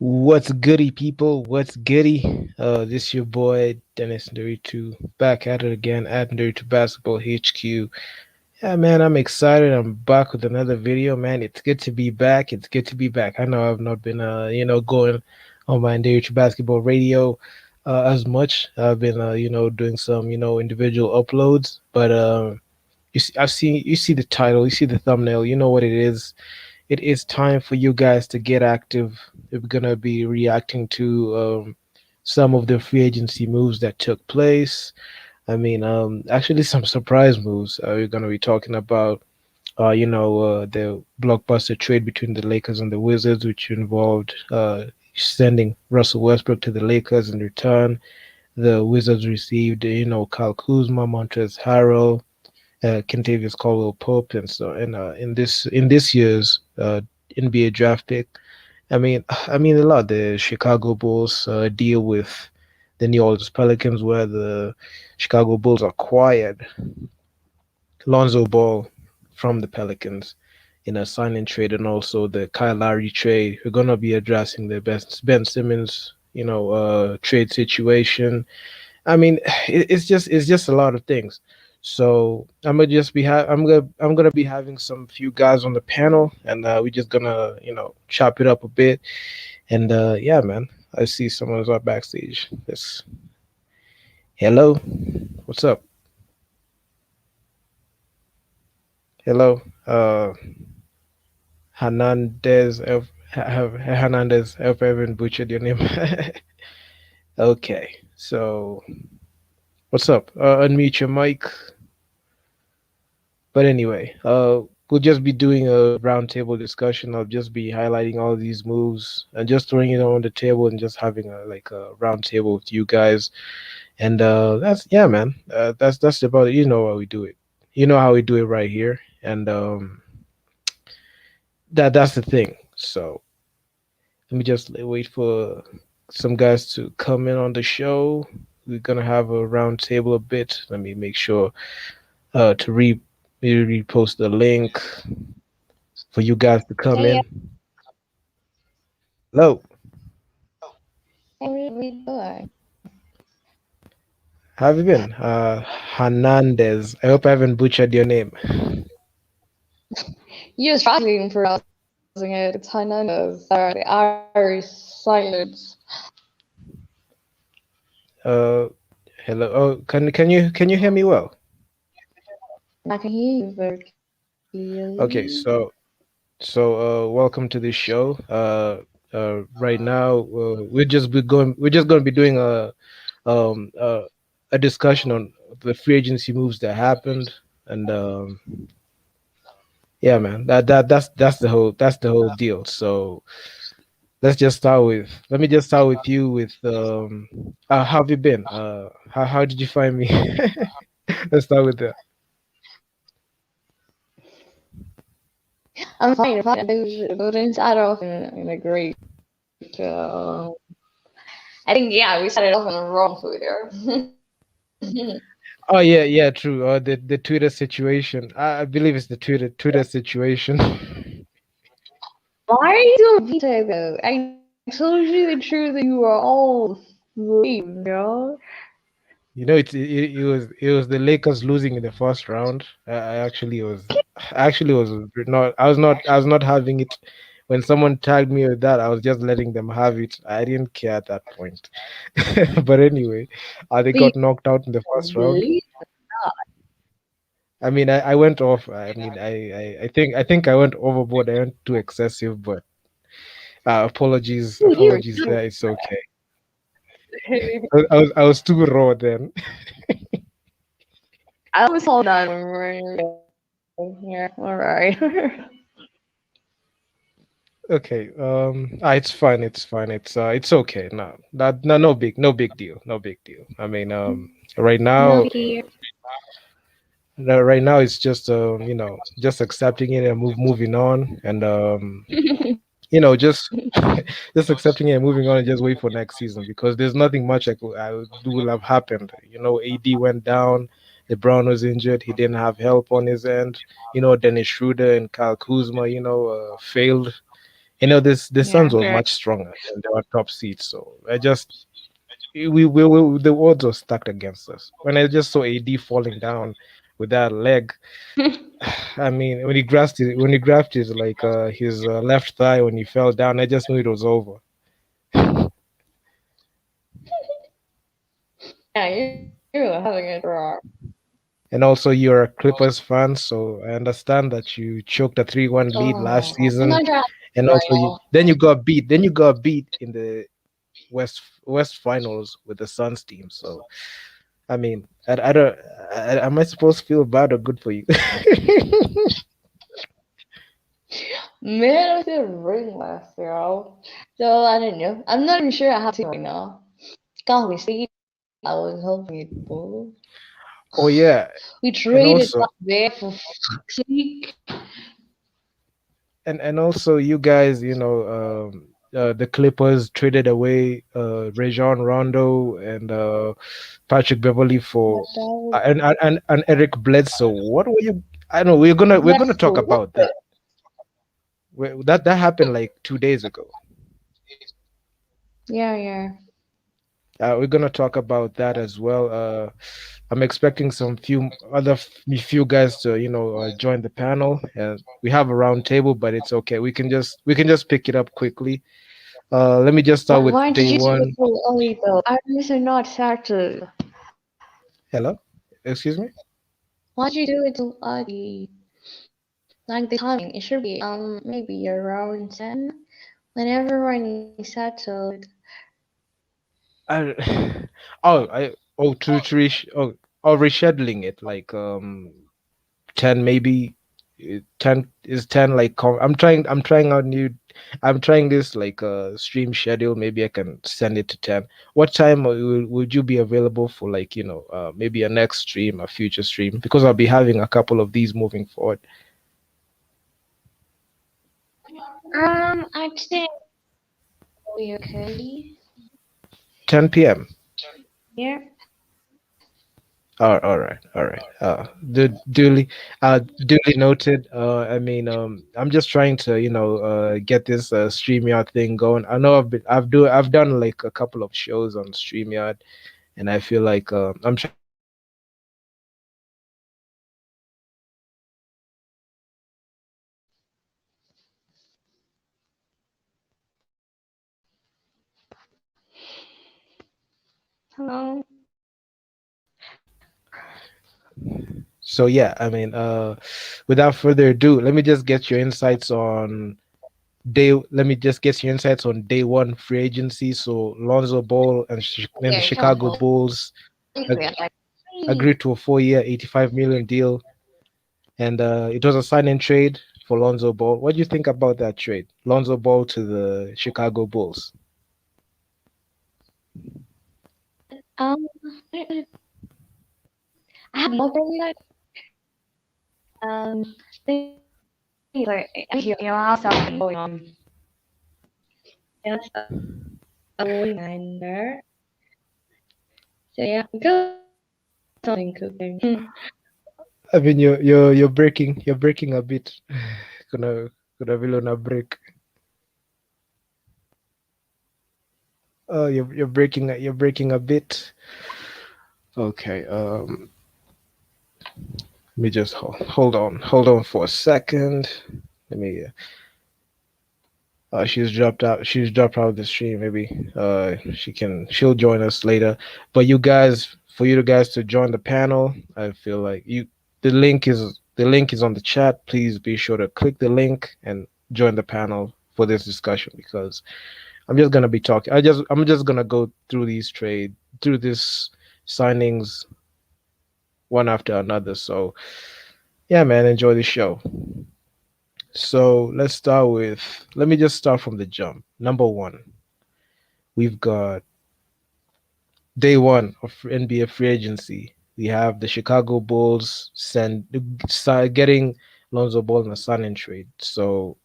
What's goody, people? What's goody? This your boy Dennis Nderitu back at it again at Nderitu Basketball HQ. Yeah, man, I'm excited. I'm back with another video, man. It's good to be back. It's good to be back. I know I've not been, going on my Nderitu Basketball Radio as much. I've been, doing some, individual uploads, but you see the title, you see the thumbnail, you know what it is. It is time for you guys to get active. We're gonna be reacting to some of the free agency moves that took place. Actually, some surprise moves. We're gonna be talking about, the blockbuster trade between the Lakers and the Wizards, which involved sending Russell Westbrook to the Lakers in return. The Wizards received, Kyle Kuzma, Montrezl Harrell, Kentavious Caldwell Pope, and so and in this year's NBA draft pick. I mean a lot. The Chicago Bulls deal with the New Orleans Pelicans, where the Chicago Bulls acquired Lonzo Ball from the Pelicans in a sign and trade, and also the Kyle Lowry trade. We're gonna be addressing the best Ben Simmons, trade situation. I mean, it's just a lot of things. So I'm gonna be having some few guys on the panel, and we're just gonna chop it up a bit. And yeah, man, I see someone's up backstage. This hello, what's up? Hello, Hernandez. Hernandez. I hope I haven't butchered your name. Okay, so what's up? Unmute your mic. But anyway, we'll just be doing a roundtable discussion. I'll just be highlighting all these moves and just throwing it on the table and just having a roundtable with you guys. And that's yeah, man. That's about it. You know how we do it. You know how we do it right here. And that's the thing. So let me just wait for some guys to come in on the show. We're gonna have a roundtable a bit. Let me make sure to repost the link for you guys to come Hey, in. Hello, how are we doing? how have you been? Hernandez. I hope I haven't butchered your name. You was struggling pronouncing it. It's Hernandez. The Irish silence. Uh, hello. Oh, can you hear me well? I can hear you very Okay, clearly. welcome to this show. Right now, we're just going to be doing um uh, a discussion on the free agency moves that happened, and yeah, man, that's the whole deal. So let me just start with you with how have you been? How did you find me? Let's start with that. I'm fine. I didn't start off in a great. I think, yeah, we started off on the wrong foot there. Oh yeah, yeah, true. The Twitter situation. I believe it's the Twitter situation. Why are you doing veto though? I told you the truth that you were all lame, bro. It was the Lakers losing in the first round. I actually was not I was not having it when someone tagged me with that. I was just letting them have it. I didn't care at that point. But anyway, they But you got knocked out in the first round. believe I mean, I went off. I mean, I think I went overboard. I went too excessive, but apologies, you were apologies. There, it's okay. good. I was too raw then. I was all done when we were yeah, all right. Okay. It's fine. It's fine. It's okay. No big deal. No big deal. I mean, right No now, big deal. right now it's just just accepting it and moving on, and just just accepting it and moving on and just wait for next season because there's nothing much I would do will have happened. AD went down. LeBron was injured. He didn't have help on his end. Dennis Schroeder and Kyle Kuzma, failed The Suns were Yeah. much stronger and they were top seeds. So I just we the odds were stacked against us. When I just saw AD falling down with that leg, I mean, when he grabbed his his left thigh when he fell down, I just knew it was over. Yeah, you were having it wrong. And also, you're a Clippers fan, so I understand that you choked a 3-1 lead last Oh, I'm season, not trying and right also now. then you got beat. Then you got beat in the West Finals with the Suns team. So I mean, I don't. Am I supposed to feel bad or good for you? Man, I was a ring last year. So I don't know. I'm not even sure I have to right now. God, we see. I was hoping it would. Oh yeah, We and traded also up there for fuck's sake. and also you guys, the Clippers traded away Rajon Rondo and Patrick Beverly for What that was and Eric Bledsoe. What were you? I know we're gonna talk Bledsoe. What about that. That happened like 2 days ago. Yeah, yeah. We're gonna talk about that as well. I'm expecting some few guys to join the panel, and we have a round table, but it's okay. We can just pick it up quickly. Let me just start with Why did day you do it one. so early though? I was not started. Hello, excuse me. Why'd you do it so early? Like the timing, it should be maybe around 10 when everyone is settled. I rescheduling it like 10 maybe. 10 is 10 like I'm trying out new. I'm trying this like stream schedule. Maybe I can send it to 10. What time would you be available for, like, maybe a next stream, a future stream, because I'll be having a couple of these moving forward. I'd say we okay. 10 p.m. Yeah. All right. Duly noted. I mean, I'm just trying to, get this StreamYard thing going. I know I've done like a couple of shows on StreamYard, and I feel like I'm trying to get this going. Hello. So yeah, I mean, without further ado, let me just get your insights on day one free agency. So Lonzo Ball and the Yeah, come on, Chicago hold. Bulls ag- Yeah, like, agreed to a 4-year, 85 million deal, and it was a sign and trade for Lonzo Ball. What do you think about that trade, Lonzo Ball to the Chicago Bulls? um, I have more from that. Things like I hear how something going on. Just a reminder. So yeah, got something cooking. I mean, you're breaking a bit. Kuna vile una break. You're breaking a bit. Okay. Let me just hold on for a second. Let me. She's dropped out of the stream. Maybe she'll join us later. But for you guys to join the panel, I feel like the link is on the chat. Please be sure to click the link and join the panel for this discussion, because I'm just gonna be talking. I'm just gonna go through this signings one after another. So yeah, man, enjoy the show. So let me just start from the jump. Number one, we've got day one of NBA free agency. We have the Chicago Bulls getting Lonzo Ball in a sign-in trade. So,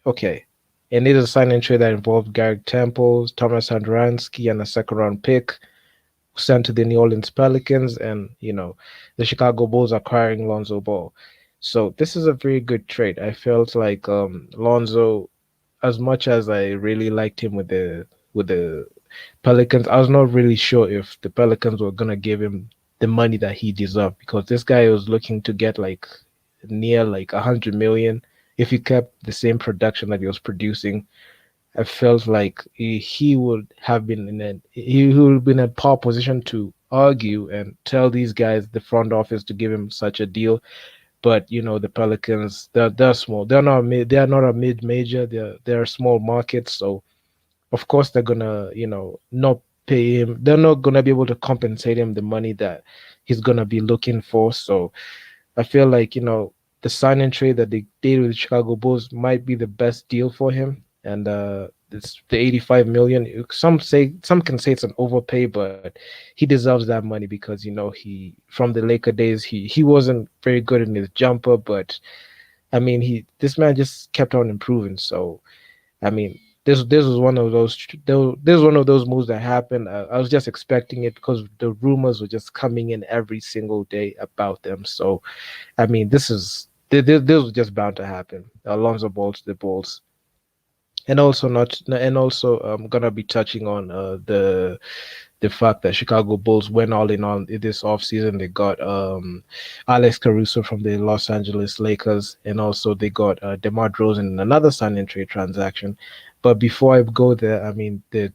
okay. And it is a sign-in trade that involved Garrett Temple, Thomas Satoransky, and a second-round pick sent to the New Orleans Pelicans, and the Chicago Bulls acquiring Lonzo Ball. So this is a very good trade. I felt like Lonzo. as much as I really liked him with the Pelicans, I was not really sure if the Pelicans were gonna give him the money that he deserved because this guy was looking to get like near like 100 million if he kept the same production that he was producing. I felt like he would have been he would have been in a poor position to argue and tell these guys, the front office, to give him such a deal. But the Pelicans, they're small. They are not a mid major. They're a small market. So of course they're gonna not pay him. They're not gonna be able to compensate him the money that he's gonna be looking for. So I feel like the sign and trade that they did with the Chicago Bulls might be the best deal for him, and it's the 85 million. Some can say it's an overpay, but he deserves that money because he from the Laker days he wasn't very good in his jumper, but I mean he this man just kept on improving. So I mean, this was one of those this was one of those moves that happened. I was just expecting it because the rumors were just coming in every single day about them. So I mean, this was just bound to happen. Lonzo Ball to the Bulls, and also not and also I'm gonna be touching on the fact that Chicago Bulls went all in on this offseason. They got Alex Caruso from the Los Angeles Lakers, and also they got DeMar DeRozan in another sign and trade transaction. But before I go there, I mean, the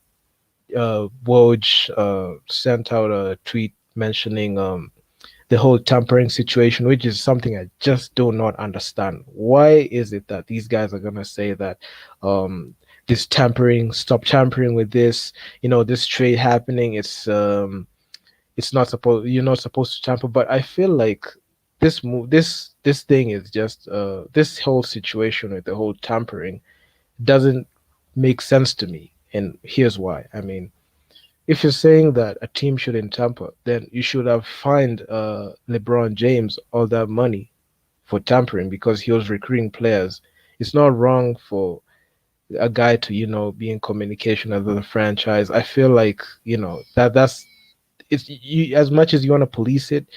Woj sent out a tweet mentioning the whole tampering situation, which is something I just do not understand. Why is it that these guys are gonna say that um, this tampering, stop tampering with this, this trade happening? It's not supposed you're not supposed to tamper, but I feel like this thing is just this whole situation with the whole tampering doesn't make sense to me, and here's why. I mean, if you're saying that a team shouldn't tamper, then you should have fined LeBron James all that money for tampering because he was recruiting players. It's not wrong for a guy to, be in communication with the franchise. I feel like, that's it's you as much as you want to police it,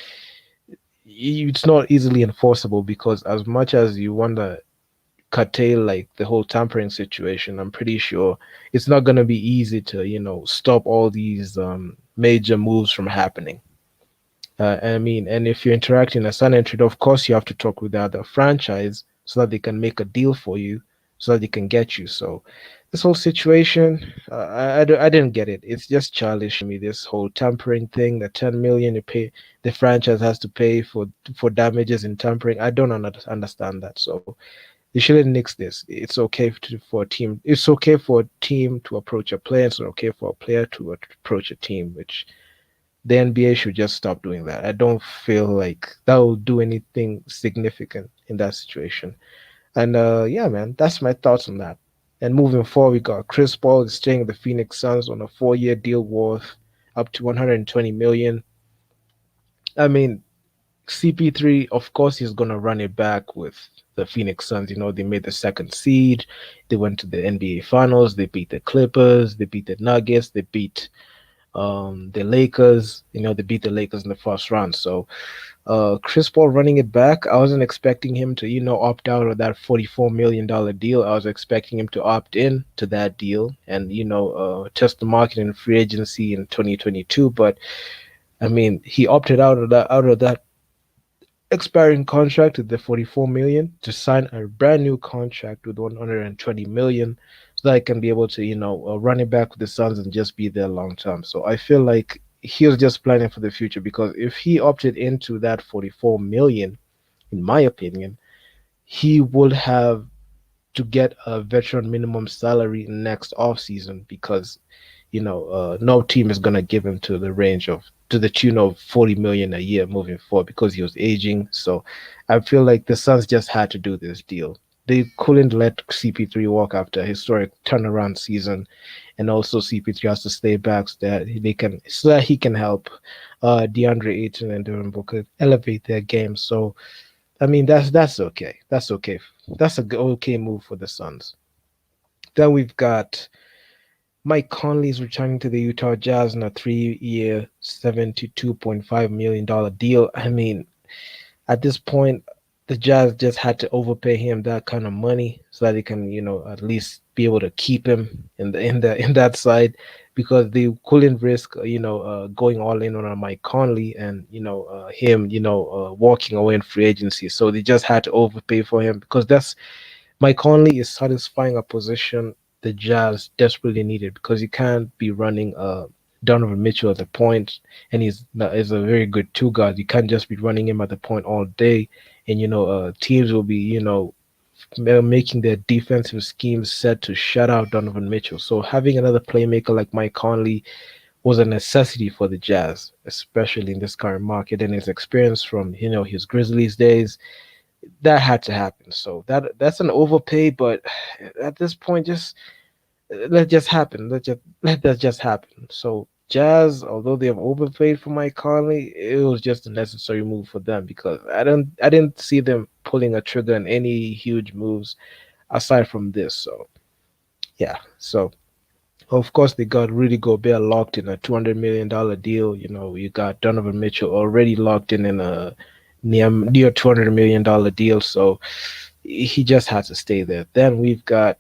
it's not easily enforceable because as much as you want to curtail like the whole tampering situation, I'm pretty sure it's not going to be easy to stop all these major moves from happening. I mean, and if you're interacting as an entry, of course you have to talk with the other franchise so that they can make a deal for you, so that they can get you. So this whole situation, I didn't get it. It's just childish to me. This whole tampering thing, the 10 million you pay, the franchise has to pay for damages in tampering. I don't understand that. So they shouldn't nix this. It's okay for a team. It's okay for a team to approach a player. It's not okay for a player to approach a team, which the NBA should just stop doing that. I don't feel like that will do anything significant in that situation. And yeah, man, that's my thoughts on that. And moving forward, we got Chris Paul is staying with the Phoenix Suns on a 4-year deal worth up to 120 million. I mean, CP3, of course, he's gonna run it back with the Phoenix Suns. They made the second seed. They went to the NBA Finals. They beat the Clippers. They beat the Nuggets. They beat the Lakers. They beat the Lakers in the first round. So Chris Paul running it back. I wasn't expecting him to opt out of that $44 million deal. I was expecting him to opt in to that deal and test the market in free agency in 2022. But I mean, he opted out of that expiring contract with the 44 million to sign a brand new contract with 120 million so that I can be able to run it back with the Suns and just be there long term. So I feel like he was just planning for the future because if he opted into that 44 million, in my opinion, he would have to get a veteran minimum salary next off season because no team is gonna give him to the tune of 40 million a year moving forward because he was aging. So I feel like the Suns just had to do this deal. They couldn't let CP3 walk after a historic turnaround season, and also CP3 has to stay back so that he can help DeAndre Ayton and Devin Booker elevate their game. So I mean that's okay. That's okay. That's a okay move for the Suns. Then we've got Mike Conley is returning to the Utah Jazz on a 3-year, $72.5 million deal. I mean, at this point, the Jazz just had to overpay him that kind of money so that they can, at least be able to keep him in that side because they couldn't risk, going all in on Mike Conley and him, walking away in free agency. So they just had to overpay for him because that's Mike Conley is satisfying a position the Jazz desperately needed because you can't be running Donovan Mitchell at the point, and is a very good two guard. You can't just be running him at the point all day, and teams will be making their defensive schemes set to shut out Donovan Mitchell. So having another playmaker like Mike Conley was a necessity for the Jazz, especially in this current market, and his experience from his Grizzlies days that had to happen. So that's an overpay, but at this point, just let just happen. Let that just happen. So Jazz, although they have overpaid for Mike Conley, it was just a necessary move for them because I didn't see them pulling a trigger on any huge moves aside from this. So yeah. So of course they got Rudy Gobert locked in a $200 million deal. You got Donovan Mitchell already locked in a near $200 million deal. So he just had to stay there. Then we've got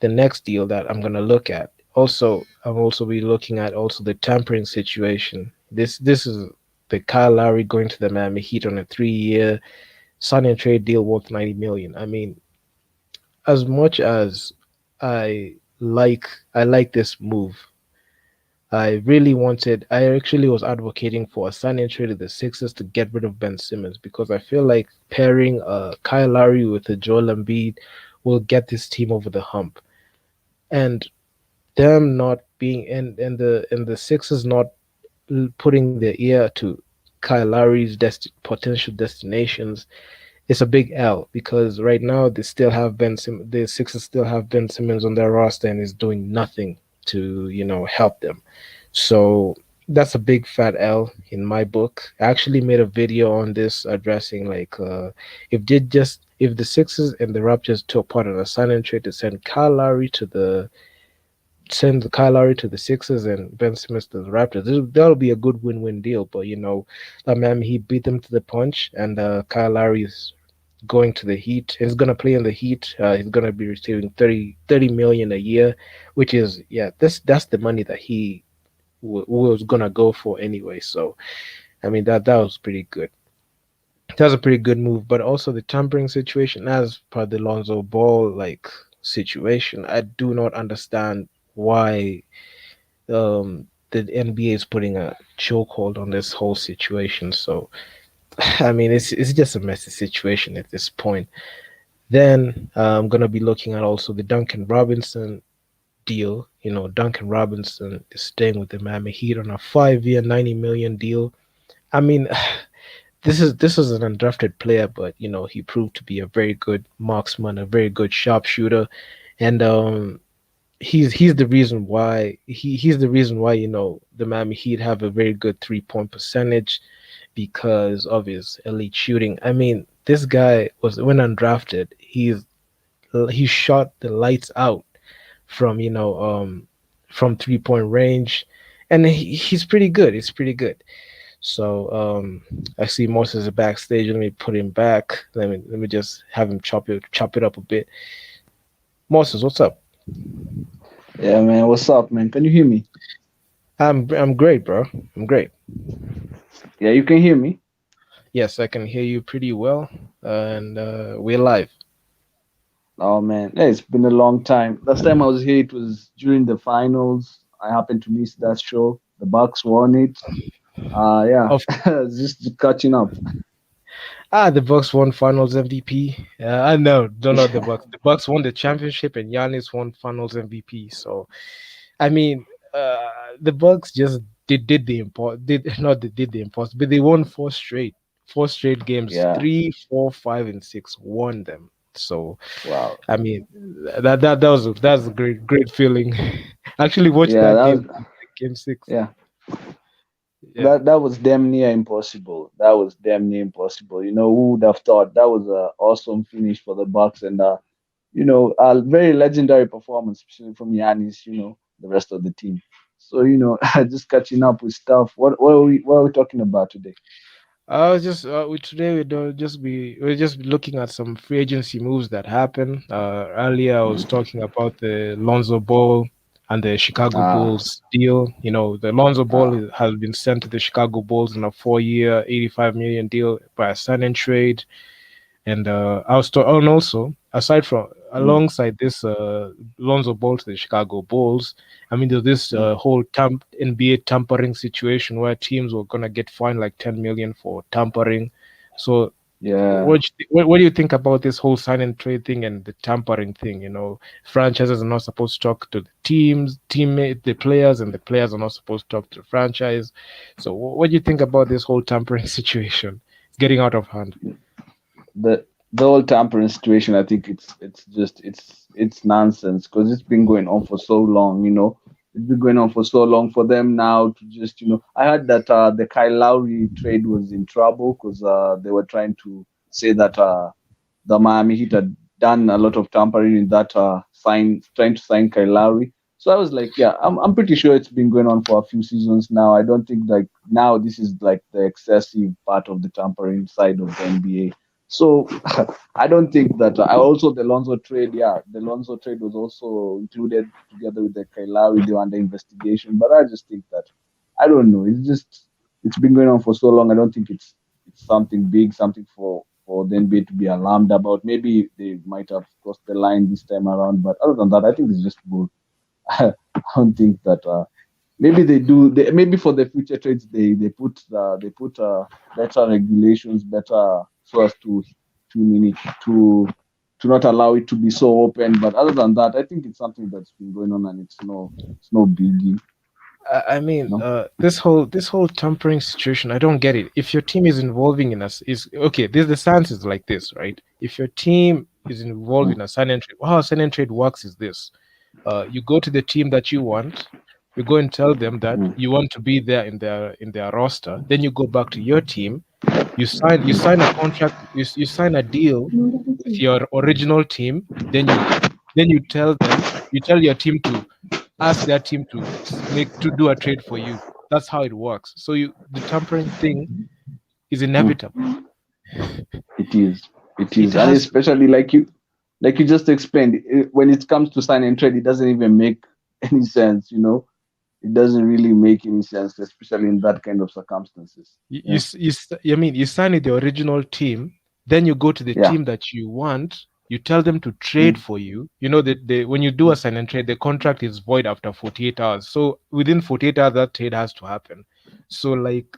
the next deal that I'm gonna look at. Also, I'm also be looking at also the tampering situation. This is the Kyle Lowry going to the Miami Heat on a 3 year sign and trade deal worth 90 million. I mean, as much as I I like this move, I actually was advocating for a sign and trade of the Sixers to get rid of Ben Simmons because I feel like pairing Kyle Lowry with a Joel Embiid will get this team over the hump. And them not being and the Sixers not putting their ear to Kyle Lowry's potential destinations is a big L because right now the Sixers still have Ben Simmons on their roster and is doing nothing to help them. So that's a big fat L in my book. I actually made a video on this addressing like if the Sixers and the Raptors took part in a sign and trade to send the Kyle Lowry to the Sixers and Ben Simmons to the Raptors. That'll be a good win-win deal. But man, he beat them to the punch, and Kyle Lowry is going to the Heat. He's gonna play in the Heat. He's gonna be receiving 30 million a year, which is that's the money that he was gonna go for anyway. So I mean that was pretty good. That was a pretty good move. But also the tampering situation, as per the Lonzo Ball situation, I do not understand why the NBA is putting a chokehold on this whole situation. So I mean, it's just a messy situation at this point. Then I'm gonna be looking at also the Duncan Robinson deal. Duncan Robinson is staying with the Miami Heat on a 5 year, 90 million deal. I mean, this is an undrafted player, but he proved to be a very good marksman, a very good sharpshooter, and he's the reason why he's the reason why the Miami Heat have a very good 3 point percentage because of his elite shooting. I mean, this guy was when undrafted, he shot the lights out from from 3 point range, and he's pretty good. It's pretty good. So I see Moses is backstage. Let me put him back. Let me just have him chop it up a bit. Moses, what's up? Yeah, man. What's up, man? Can you hear me? I'm great, bro. I'm great. Yeah, you can hear me. Yes, I can hear you pretty well, and we're live. Oh man, yeah, it's been a long time. Last time I was here, it was during the finals. I happened to miss that show. The Bucks won it. Yeah, Of just catching up. the Bucks won Finals MVP. I know, don't know the Yeah, Bucks. The Bucks won the championship, and Giannis won Finals MVP. So I mean, the Bucks just did the import did not did the impossible, but they won four straight games, yeah. 3, 4, 5, and 6 won them. So Wow. I mean, that was a great feeling. Actually, watch Yeah, that that game, was game six. yeah. Yeah. That was damn near impossible. That was damn near impossible. Who would have thought that was a awesome finish for the Bucks and a very legendary performance, especially from Giannis. The rest of the team. So just catching up with stuff. What are we talking about today? I was just today we're just looking at some free agency moves that happened. Earlier I was talking about the Lonzo Ball and the Chicago Ah, Bulls deal. The Lonzo Ball ah, has been sent to the Chicago Bulls in a 4-year, 85 million deal by a sign and trade. And and also aside from mm, alongside this Lonzo Ball to the Chicago Bulls, I mean there's this mm, whole NBA tampering situation where teams were gonna get fined like 10 million for tampering. So yeah. what do you think about this whole sign and trade thing and the tampering thing? Franchises are not supposed to talk to the the players, and the players are not supposed to talk to the franchise. So what do you think about this whole tampering situation? It's getting out of hand. The whole tampering situation, I think it's nonsense because it's been going on for so long. It's been going on for so long for them now to just I heard that the Kyle Lowry trade was in trouble because they were trying to say that the Miami Heat had done a lot of tampering in that trying to sign Kyle Lowry. So I was like, yeah, I'm pretty sure it's been going on for a few seasons now. I don't think like now this is like the excessive part of the tampering side of the NBA. So I don't think that. I also the Lonzo trade, yeah, the Lonzo trade was also included together with the Kyle Lowry. They were under investigation, but I just think that I don't know. It's been going on for so long. I don't think it's something big, something for the NBA to be alarmed about. Maybe they might have crossed the line this time around, but other than that, I think it's just bull. I don't think that. Maybe they do. Maybe for the future trades, they put better regulations, better so as to limit to not allow it to be so open. But other than that, I think it's something that's been going on, and it's no biggie. I mean, No. this whole tampering situation, I don't get it. If your team is involving in us, is okay. This the science is like this, right? If your team is involved Mm, in a sign and trade, how a sign and trade works is this: you go to the team that you want, you go and tell them that mm, you want to be there in their roster. Then you go back to your team, you sign a contract, you sign a deal with your original team. Then you tell your team to ask their team to do a trade for you. That's how it works. So the tampering thing is mm. inevitable. It is. It It is, and has especially like you just explained, when it comes to sign and trade, it doesn't even make any sense. It doesn't really make any sense, especially in that kind of circumstances. you, Yeah. you, I mean, you sign with the original team, then you go to the Yeah. team that you want. You tell them to trade Mm, for you. You know that when you do a mm, sign and trade, the contract is void after 48 hours. So within 48 hours, that trade has to happen. So like,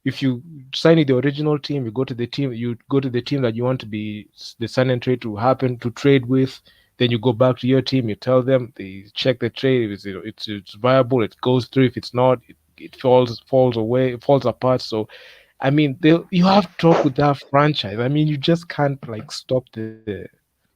if you sign with the original team, you go to the team that you want to be the sign and trade to happen to trade with. Then you go back to your team. You tell them, they check the trade. If it's viable, it goes through. If it's not, it falls away, it falls apart. So I mean, you have to talk with that franchise. I mean, you just can't like stop the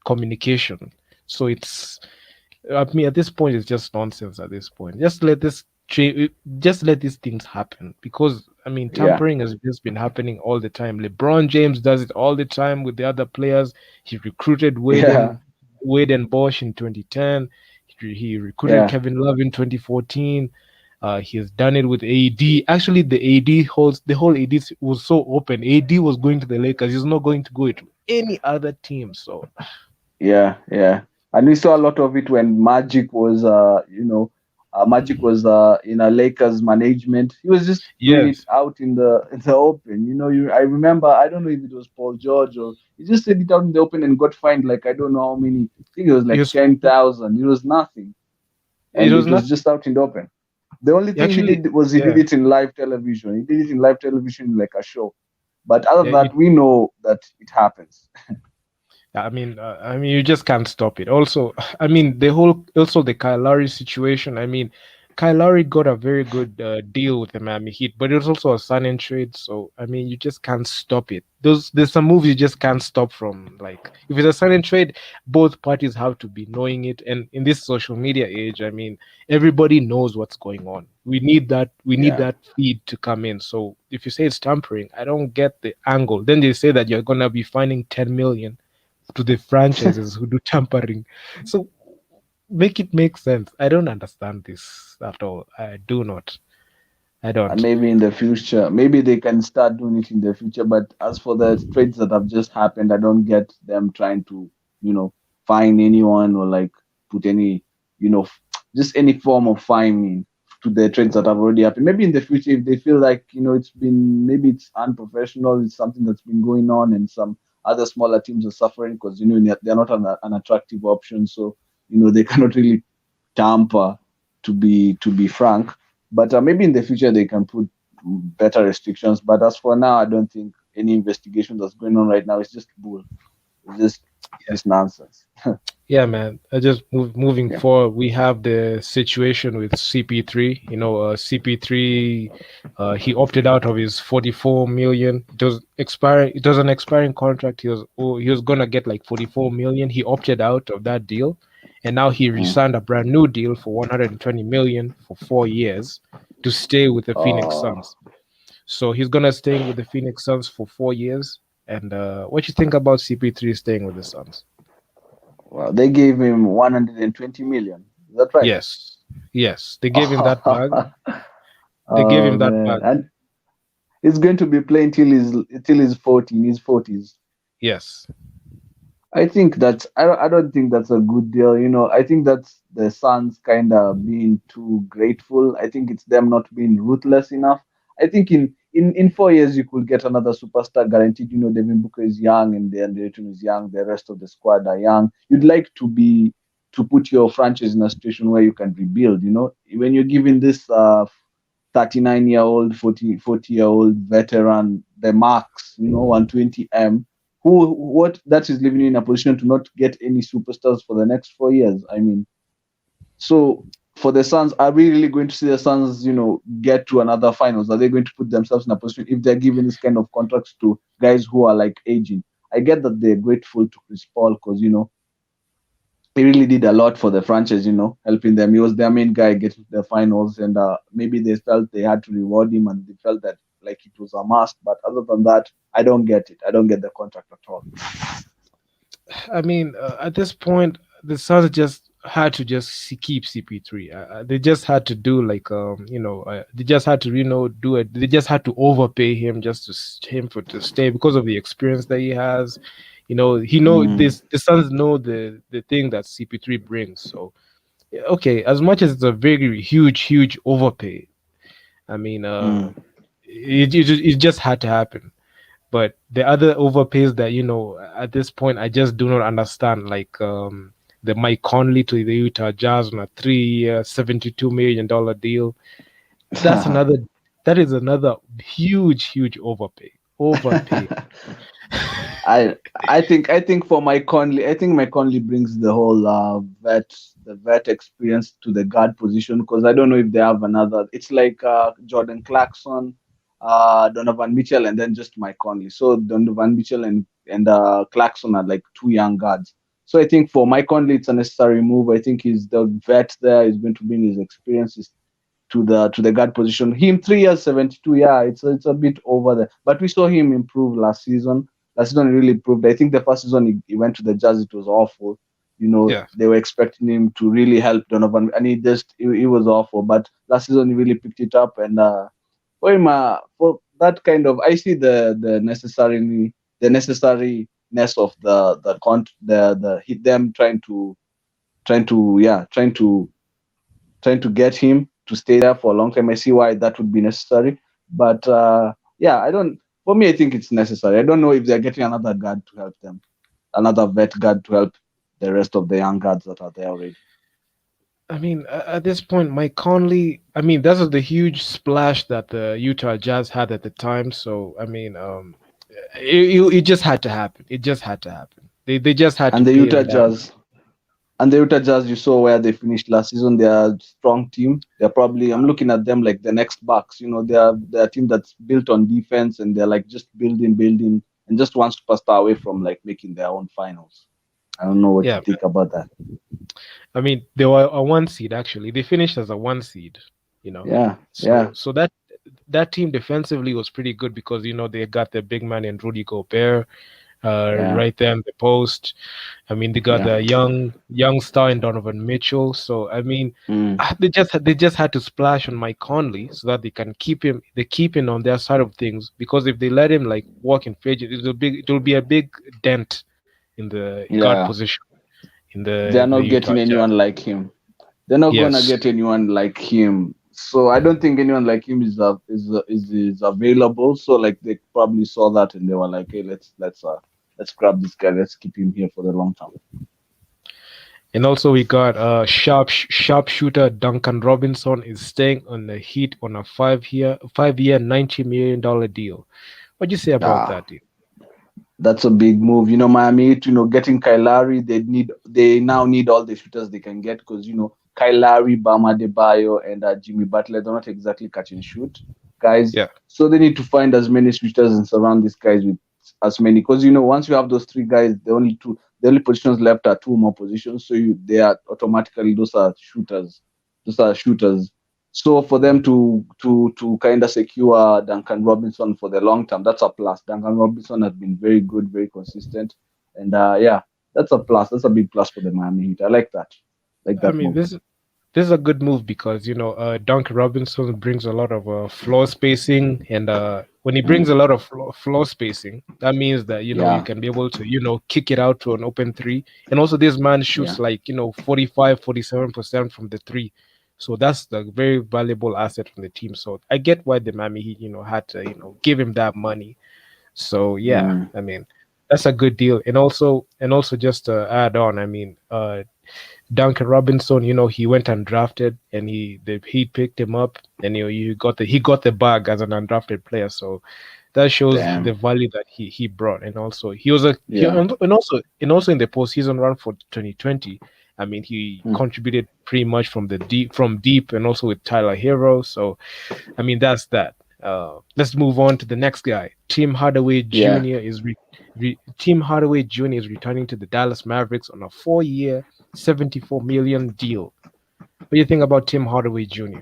communication. So I mean, at this point, it's just nonsense. At this point, just let these things happen, because I mean, yeah. tampering has just been happening all the time. LeBron James does it all the time with the other players. He recruited Yeah. Wade and Bosch in 2010. He recruited Yeah. Kevin Love in 2014. He has done it with AD. Actually, the whole AD was so open. AD was going to the Lakers. He's not going to go to any other team. So Yeah. Yeah. And we saw a lot of it when Magic was in a Lakers management. He was just doing it yes, out in the open. I remember, I don't know if it was Paul George, or he just said it out in the open and got fined like I don't know how many. I think it was he like was. 10,000. It was nothing, It and was it was not just out in the open. The only thing he actually. did was he did Yeah, it in live television. He did it in live television like a show. But other yeah. than that, we know that it happens. I mean, you just can't stop it. Also, I mean, the Kyle Lowry situation. I mean, Kyle Lowry got a very good deal with the Miami Heat, but it was also a sign and trade. So, I mean, you just can't stop it. There's some moves you just can't stop from. Like, if it's a sign and trade, both parties have to be knowing it. And in this social media age, I mean, everybody knows what's going on. We need that. We need Yeah. that feed to come in. So, if you say it's tampering, I don't get the angle. Then they say that you're gonna be finding 10 million to the franchises who do tampering. So make it make sense. I don't understand this at all. I do not. I And don't. maybe in the future, maybe they can start doing it in the future. But as for the trades that have just happened, I don't get them trying to, you know, fine anyone or like put any, you know, just any form of fine to the trades that have already happened. Maybe in the future, if they feel like, you know, it's been, maybe it's unprofessional, it's something that's been going on, and some other smaller teams are suffering because, you know, they're not an attractive option. So, you know, they cannot really tamper, to be frank. But maybe in the future they can put better restrictions. But as for now, I don't think any investigation that's going on right now is just bull. It's just nonsense. Yeah, man. Moving Yeah. forward, we have the situation with CP3. CP3, he opted out of his 44 million. It was expiring. It was an expiring contract. He was gonna get like 44 million. He opted out of that deal, and now he Mm. re-signed a brand new deal for 120 million for 4 years to stay with the Phoenix Uh, Suns. So he's gonna stay with the Phoenix Suns for 4 years. And what you think about CP3 staying with the Suns? well, they gave him 120 million. Is that right? Yes, yes. They gave him that bag. They gave Oh him that man, bag. and he's going to be playing till he's 40 in his 40s. Yes. I don't think that's a good deal. You know, I think that's the Suns kind of being too grateful. I think it's them not being ruthless enough. I think in 4 years you could get another superstar guaranteed. You know, Devin Booker is young and then Nderitu is young. The rest of the squad are young. You'd like to put your franchise in a situation where you can rebuild. You know, when you're giving this 39-year-old, 40-year-old veteran the max, you know, 120 M, what that is leaving you in a position to not get any superstars for the next 4 years. I mean, so for the Suns, are we really going to see the Suns, you know, get to another finals? Are they going to put themselves in a position if they're giving this kind of contracts to guys who are like aging? I get that they're grateful to Chris Paul because, you know, he really did a lot for the franchise, you know, helping them. He was their main guy getting to the finals, and maybe they felt they had to reward him, and they felt that like it was a must. But other than that, I don't get it. I don't get the contract at all. I mean, at this point, the Suns just had to keep CP3. They just had to do like they just had to do it. They just had to overpay him just to him for to stay because of the experience that he has. He know Mm, this. The Suns know the thing that CP3 brings. So yeah, okay, as much as it's a very huge overpay, I mean, mm. it just had to happen. But the other overpays that at this point I just do not understand, like the Mike Conley to the Utah Jazz on a 3 year $72 million deal. That's another. That is another huge overpay. I think for Mike Conley, I think Mike Conley brings the whole vet experience to the guard position because I don't know if they have another. It's like Jordan Clarkson, Donovan Mitchell, and then just Mike Conley. So Donovan Mitchell and Clarkson are like two young guards. So I think for Mike Conley, it's a necessary move. I think he's the vet there. He's going to bring his experiences to the guard position. Him 3 years, 72. Yeah, it's a bit over there. But we saw him improve last season. Last season he really improved. I think the first season he went to the Jazz, it was awful. You know, Yeah, they were expecting him to really help Donovan, and he was awful. But last season he really picked it up, and for him, for that kind of, I see the necessariness of the hit them trying to get him to stay there for a long time. I see why that would be necessary. But yeah, I don't. For me, I think it's necessary. I don't know if they're getting another guard to help them, another vet guard to help the rest of the young guards that are there already. I mean, at this point, Mike Conley. I mean, that was the huge splash that the Utah Jazz had at the time. So I mean, it just had to happen. It just had to happen. They just had to And the pay Utah him that. Jazz, and the Utah Jazz, you saw where they finished last season. They are a strong team. They're probably, I'm looking at them like the next Bucks. You know, they're a team that's built on defense, and they're like just building, and just one superstar away from like making their own finals. I don't know what you Yeah, think about that. I mean, they were a one seed actually. They finished as a one seed, you know. Yeah, So yeah. so that team defensively was pretty good because they got their big man in Rudy Gobert. Yeah. right there in the post. I mean, they got Yeah. the young star in Donovan Mitchell. So I mean, Mm. they just had to splash on Mike Conley so that they can keep him on their side of things. Because if they let him like walk in free agency, it'll be a big dent in the guard Yeah. position in They're the not Utah getting Jazz. anyone like him. They're not gonna Yes. get anyone like him. So I don't think anyone like him is available. So like they probably saw that and they were like, hey, let's grab this guy. Let's keep him here for the long term. And also we got sharpshooter Duncan Robinson is staying on the Heat on a 5-year $90 million deal. What do you say about Ah, that deal? that's a big move. Miami Heat, getting Kyle Lowry, they now need all the shooters they can get because Kyle Lowry, Bama Debayo, and Jimmy Butler, they're not exactly catch and shoot guys. Yeah. So they need to find as many shooters and surround these guys with as many because once you have those three guys, the only positions left are two more positions. So they are automatically those are shooters. So for them to kind of secure Duncan Robinson for the long term, that's a plus. Duncan Robinson has been very good, very consistent, and yeah, that's a plus. That's a big plus for the Miami Heat. I like that. Like I that mean, move. this is a good move because Duncan Robinson brings a lot of floor spacing, and when he brings Mm, a lot of floor spacing, that means that you yeah, can be able to kick it out to an open three, and also this man yeah, shoots like 45-47% from the three, so that's the very valuable asset from the team. So I get why the Miami Heat had to give him that money. So yeah, mm, I mean that's a good deal, and also just to add on, I mean Duncan Robinson, he went undrafted and he picked him up and he got the bag as an undrafted player. So that shows damn, the value that he brought. And also he was a he yeah, and also in the postseason run for 2020, I mean he mm, contributed pretty much from deep and also with Tyler Hero. So I mean that's that. Let's move on to the next guy. yeah. Tim Hardaway Jr. is returning to the Dallas Mavericks on a 4-year, 74 million deal. What do you think about Tim Hardaway Jr.?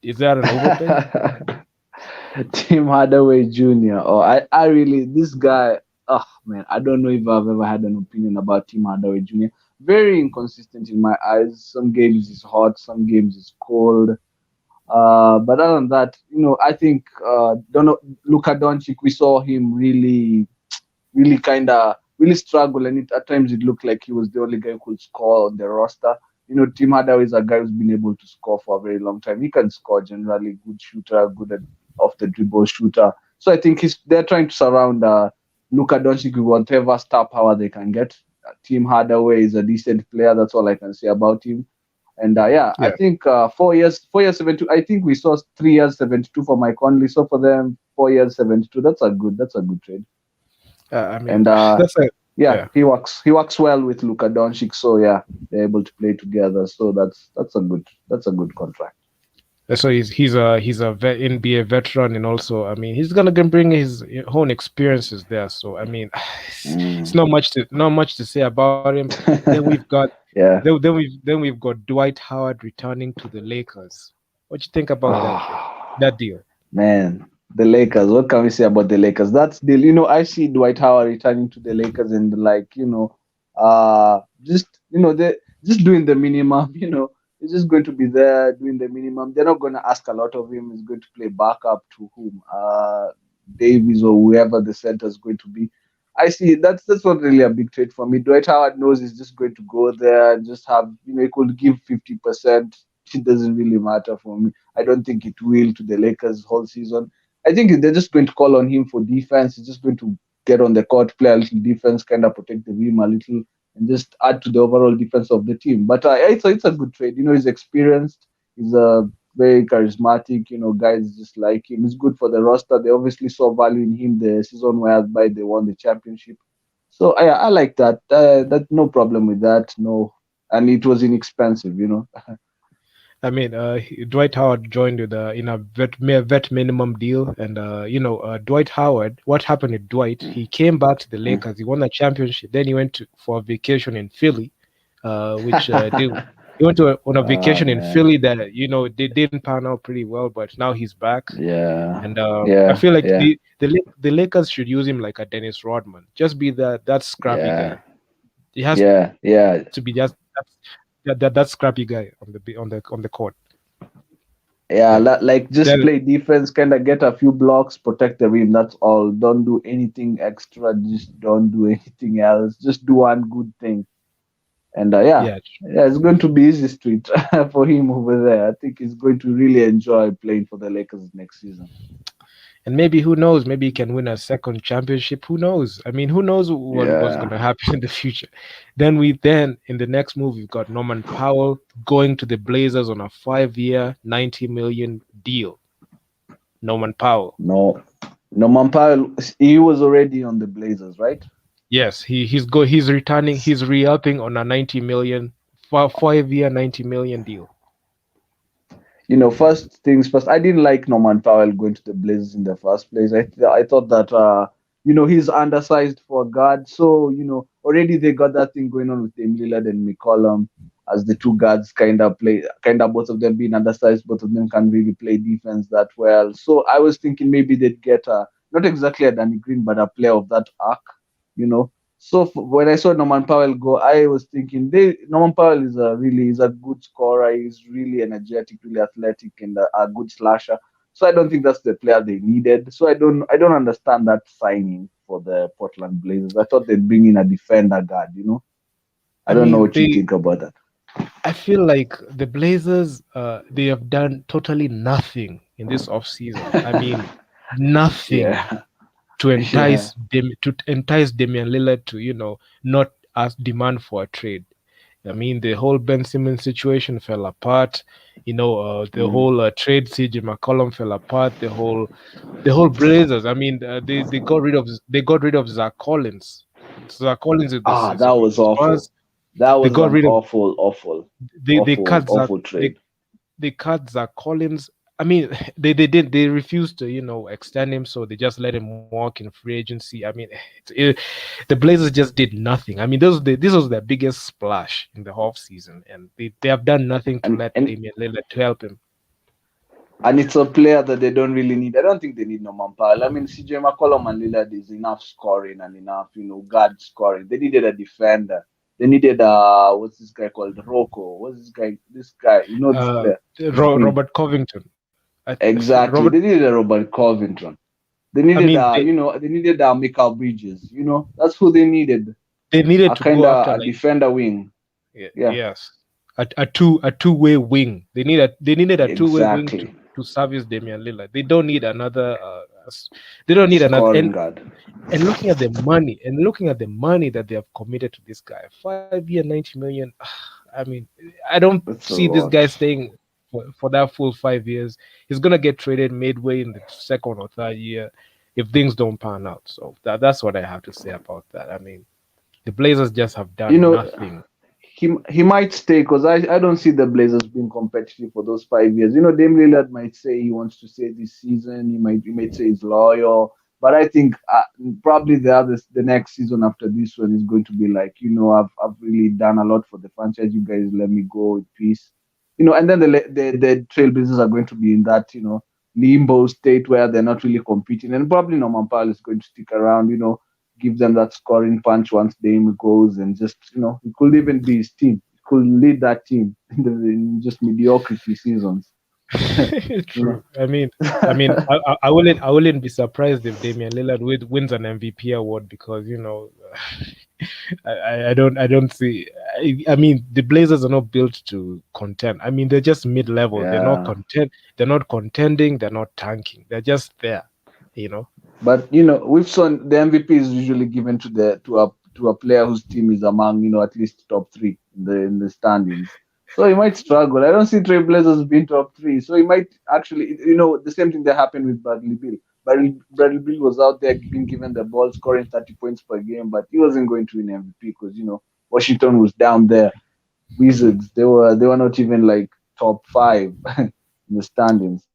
Is that an overpay? Tim Hardaway Jr. Oh, I really this guy. Oh man, I don't know if I've ever had an opinion about Tim Hardaway Jr. Very inconsistent in my eyes. Some games is hot, some games is cold. But other than that, I think don't know, Luka Doncic. We saw him really kind of really struggle, and at times it looked like he was the only guy who could score on the roster. Tim Hardaway is a guy who's been able to score for a very long time. He can score generally, good shooter, good at off the dribble shooter. So I think they're trying to surround Luka Doncic with whatever star power they can get. Tim Hardaway is a decent player. That's all I can say about him. And yeah, I Yeah. think 4 years 72. I think we saw 3 years 72 for Mike Conley. So for them, 4 years 72. That's a good trade. I mean, And that's a yeah, yeah. he works well with Luka Doncic, so yeah, they're able to play together. So that's a good contract. So he's a NBA veteran, and also I mean he's gonna bring his own experiences there. So I mean, it's Mm, not much to say about him. Then we've got yeah. then we've got Dwight Howard returning to the Lakers. What you think about that Oh, deal? man, the Lakers. What can we say about the Lakers? That's the I see Dwight Howard returning to the Lakers and like just they just doing the minimum. He's just going to be there doing the minimum. They're not going to ask a lot of him. He's going to play backup to whom Davis or whoever the center is going to be. I see that's not really a big trade for me. Dwight Howard knows he's just going to go there and just have he could give 50%. It doesn't really matter for me. I don't think it will to the Lakers whole season. I think they're just going to call on him for defense. He's just going to get on the court, play a little defense, kind of protect the rim a little, and just add to the overall defense of the team. But it's a good trade. He's experienced. He's a very charismatic. Guys just like him. It's good for the roster. They obviously saw value in him the season whereby they won the championship. So I like that. That no problem with that. No, and it was inexpensive. I mean, Dwight Howard joined with in a vet minimum deal, and Dwight Howard. What happened with Dwight? Mm, He came back to the mm. Lakers. He won the championship. Then he went for a vacation in Philly, which did. He went on a Ah vacation in man. Philly that they didn't pan out pretty well, but now he's back. Yeah. And I Yeah. feel like Yeah. the Lakers should use him like a Dennis Rodman. Just be that scrappy Yeah. guy. He has Yeah. Yeah. to be just that scrappy guy on the court. Yeah, Yeah. like just Then play defense, kind of get a few blocks, protect the rim. That's all. Don't do anything extra. Just don't do anything else. Just do one good thing. And yeah, yeah, yeah, it's going to be easy street for him over there. I think he's going to really enjoy playing for the Lakers next season. and maybe who knows? Maybe he can win a second championship. Who knows? I mean, who knows what's Yeah. going to happen in the future? Then in the next move we've got Norman Powell going to the Blazers on a 5-year, 90 million deal. Norman Powell. No, no, Powell, he was already on the Blazers, right? Yes, he's returning. He's re-upping on a 90 million 5-year, 90 million deal. First things first, I didn't like Norman Powell going to the Blazers in the first place. I thought that he's undersized for a guard. So, already they got that thing going on with Dame Lillard and McCollum as the two guards kind of both of them being undersized, both of them can really play defense that well. So I was thinking maybe they'd get not exactly a Danny Green, but a player of that arc, you know. So when I saw Norman Powell go, I was thinking Norman Powell is a good scorer. He's really energetic, really athletic, and a good slasher. So I don't think that's the player they needed. So I don't understand that signing for the Portland Blazers. I thought they'd bring in a defender guard. I I don't know mean, what you think about that. I feel like the Blazers, they have done totally nothing in this off season. I mean, nothing Yeah, to yeah. entice Damian Lillard to not ask demand for a trade. I mean, the whole Ben Simmons situation fell apart. The Mm. whole trade CJ McCollum fell apart. The whole Blazers. I mean, they got rid of Zach Collins. Zach Collins is That on the was awful. Spurs. That They was got an rid of awful, awful, they awful, cut Zach awful they trade. they cut Zach Collins. I mean, they refused to extend him, so they just let him walk in free agency. I mean, the Blazers just did nothing. I mean, this was their biggest splash in the off season, and they have done nothing to And let and Damian Lillard to help him. and it's a player that they don't really need. I don't think they need Norman Powell. I mean, CJ McCollum and Lillard is enough scoring and enough, guard scoring. They needed a defender. They needed what's this guy called? Rocco. What's this guy? This guy, this Uh, player. He's big. Robert Covington. Exactly. Robert. They needed a Robert Covington. They I needed mean, they they needed Michael Bridges. That's who they needed. they needed A to kind go after of a like defender wing. Yeah, yes, a two-way wing. They needed a two-way wing to exactly. to service Damian Lillard. They don't need another. They don't need another. Scoring And guard. and looking at the money that they have committed to this guy, 5 year, 90 million. I mean, I don't That's a see this guy lot. staying for that full 5 years. He's gonna get traded midway in the second or third year if things don't pan out. So that's what I have to say about that. I mean, the Blazers just have You done know, nothing. he might stay because I don't see the Blazers being competitive for those 5 years. Dame Lillard might say he wants to stay this season. He might say he's loyal, but I think probably the next season after this one is going to be like, I've really done a lot for the franchise. You guys let me go with peace. And then the Trailblazers are going to be in that limbo state where they're not really competing, and probably Norman Powell is going to stick around. Give them that scoring punch once Dame goes, and just it could even be his team. He could lead that team in just mediocrity seasons. you know. True. I mean, I wouldn't be surprised if Damian Lillard wins an MVP award because I don't see. I mean, the Blazers are not built to contend. I mean, they're just mid-level. They're not Yeah, content. They're not contending. They're not tanking. They're just there. You know. but we've seen the MVP is usually given to a player whose team is among at least top three in the standings. So he might struggle. I don't see Trailblazers being top three. So he might actually, the same thing that happened with Bradley Beal. Bradley Beal was out there being given the ball, scoring 30 points per game, but he wasn't going to win MVP because Washington was down there. Wizards, they were not even like top five in the standings.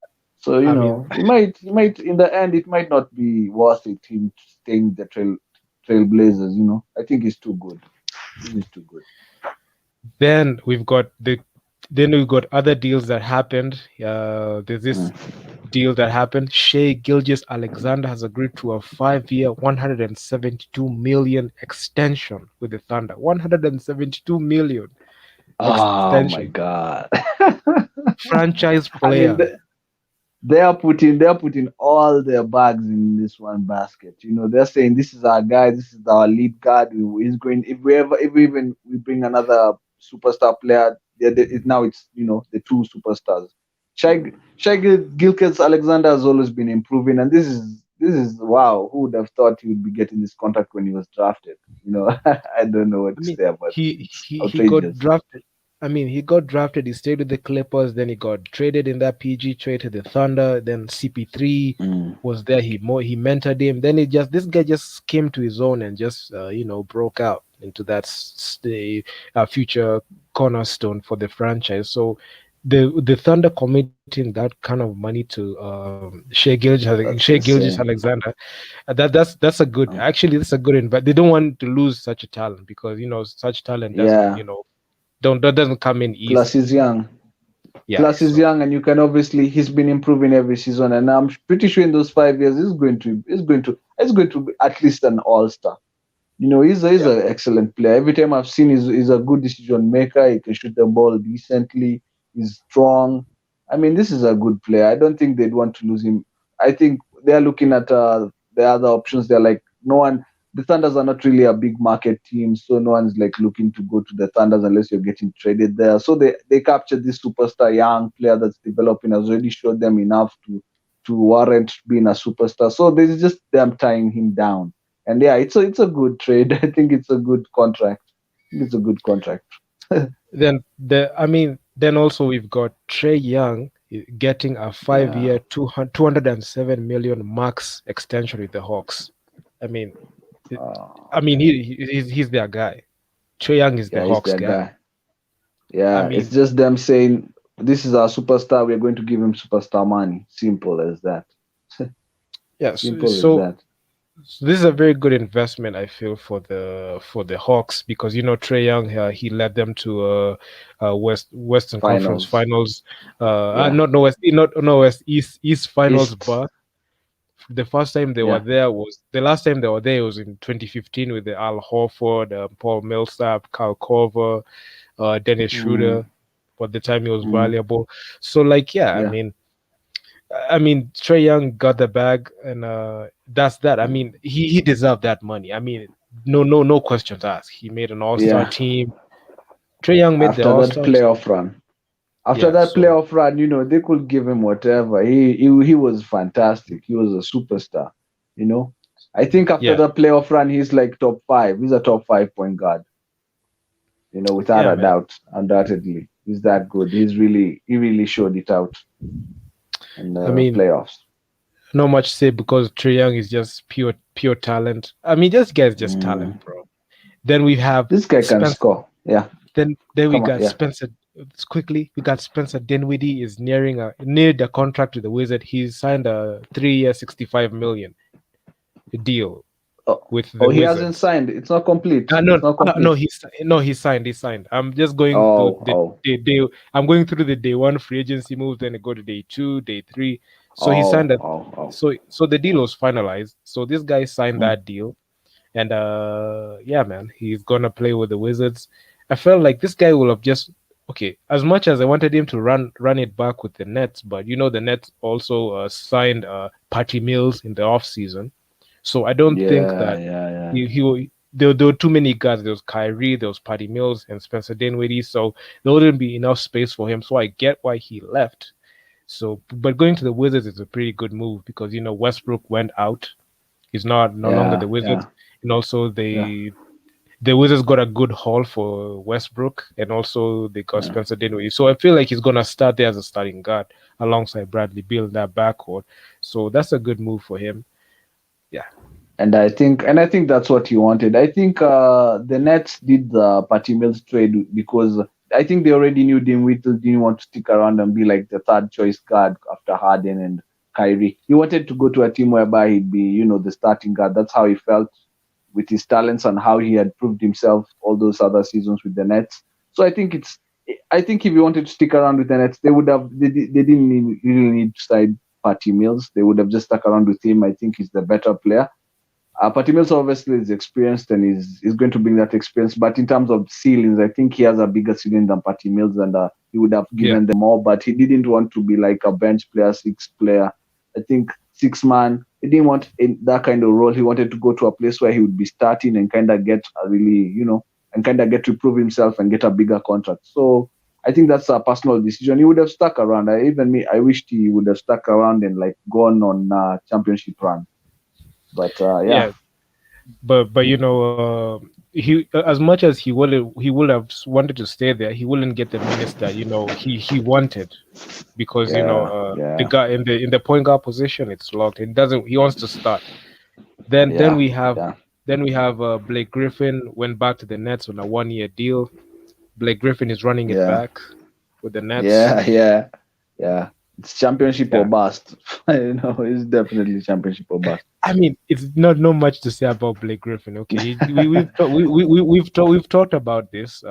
So I mean, he might in the end it might not be worth it him staying the Trailblazers. I think he's too good. He's too good. then we've got Then we got other deals that happened. There's this Mm. deal that happened. Shea Gilgeous Alexander has agreed to a 5-year, 172 million extension with the Thunder. 172 million Oh my extension. God. Franchise I mean, player. they're putting all their bags in this one basket. They're saying this is our guy, this is our lead guard. He's going if we even we bring another superstar player. Now it's the two superstars. Shai Gilkes Alexander has always been improving, and this is wow. Who would have thought he would be getting this contract when he was drafted? I don't know what I to mean, say, but he it's he he got outrageous. drafted. I mean, he got drafted. He stayed with the Clippers. Then he got traded in that PG trade to the Thunder. Then CP3 Mm. was there. He mentored him. Then this guy just came to his own and just broke out into that the future cornerstone for the franchise. So the Thunder committing that kind of money to That's Shea Gilgeous insane. Alexander, that's a good, Mm. actually that's a good invest. They don't want to lose such a talent because such talent doesn't Yeah. don't that doesn't come in Plus, easy. he's young. Yeah, Plus, he's so young, and you can obviously he's been improving every season, and I'm pretty sure in those 5 years he's going to be at least an all star. He's yeah. an excellent player. Every time I've seen, he's a good decision maker. He can shoot the ball decently. He's strong. I mean, this is a good player. I don't think they'd want to lose him. I think they're looking at the other options. They're like, no one. The Thunders are not really a big market team, so no one's like looking to go to the Thunders unless you're getting traded there. So they captured this superstar young player that's developing, has already showed them enough to warrant being a superstar. So there's just them tying him down. And yeah, it's a good trade. I think it's a good contract. I think it's a good contract. Then also we've got Trey Young getting a Yeah. 5-year 207 million max extension with the Hawks. I mean, it- Uh, he's their guy. Trey Young is the yeah, he's Hawks their guy. guy. I Yeah, it's mean, just them saying this is our superstar. We're going to give him superstar money. Simple as that. yeah. So, Simple as so that. So this is a very good investment, I feel, for the Hawks because Trey Young, he led them to Western Conference Finals. Finals, Yeah. not no West, not no West East Finals, East. but the first time they were Yeah. there was the last time they were there was in 2015 with the Al Horford, Paul Millsap, Kyle Korver, Dennis Mm, Schroeder. But the time he was mm, valuable, so like yeah, yeah. Trey Young got the bag, and that's that. I Mm, mean, he deserved that money. I mean, no questions asked. He made an All-Star yeah. team. Trey Young made the After that All-Star team. playoff run. After Yeah, that so playoff run, they could give him whatever. He was fantastic. He was a superstar. You know, I think after yeah, the playoff run, he's like top five. He's a top five point guard. Without yeah, a man. doubt, undoubtedly, he's that good. He really showed it out in I the mean, playoffs. not much to say because Trey Young is just pure talent. I mean, this guy's just talent, Mm. bro. Then we have This guy can Spencer. score. Yeah, Then we come on. got Yeah. Spencer. Quickly, we got Spencer Dinwiddie is near the contract with the Wizard. He's signed a 3-year, 65 million deal Oh, with the oh, he hasn't Wizards. signed. It's not complete. No, It's not no, complete. he signed. He signed. I'm just going through Oh, the oh, day. I'm going through the day one free agency moves, then I go to day two, day three. So he signed oh, that. oh, oh. So the deal was finalized. So this guy signed Mm. that deal, and yeah, man, he's gonna play with the Wizards. I felt like this guy will have just okay. As much as I wanted him to run it back with the Nets, but the Nets also signed Patty Mills in the off season. So I don't think Yeah, that yeah, yeah. there were too many guys. There was Kyrie, there was Patty Mills, and Spencer Dinwiddie. So there wouldn't be enough space for him. So I get why he left. So, but going to the Wizards is a pretty good move because Westbrook went out. He's no longer Yeah, the Wizards, yeah, and also yeah, the Wizards got a good haul for Westbrook, and also they got yeah. Spencer Dinwiddie. So I feel like he's gonna start there as a starting guard alongside Bradley Beal in that backcourt. So that's a good move for him. Yeah. And I think that's what he wanted. I think the Nets did the Patty Mills trade because I think they already knew Dinwiddie didn't want to stick around and be like the third choice guard after Harden and Kyrie. He wanted to go to a team whereby he'd be, the starting guard. That's how he felt with his talents and how he had proved himself all those other seasons with the Nets. So I think I think if he wanted to stick around with the Nets, they would have. They didn't really need to sign Patty Mills. They would have just stuck around with him. I think he's the better player. Patty Mills obviously is experienced and is going to bring that experience. But in terms of ceilings, I think he has a bigger ceiling than Patty Mills, and he would have given them more. But he didn't want to be like a bench player, six player. I think six man. He didn't want that kind of role. He wanted to go to a place where he would be starting and kind of get a really, and kind of get to prove himself and get a bigger contract. So I think that's a personal decision. He would have stuck around. I wished he would have stuck around and like gone on a championship run. But yeah. But he as much as he would have wanted to stay there, he wouldn't get the minutes that he wanted, because the guy in the point guard position, it's locked. It doesn't. He wants to start. Then we have Blake Griffin went back to the Nets on a 1-year deal. Blake Griffin is running it back with the Nets. Yeah. It's championship or bust. It's definitely championship or bust. I mean, it's not much to say about Blake Griffin. Okay, we've talked about this.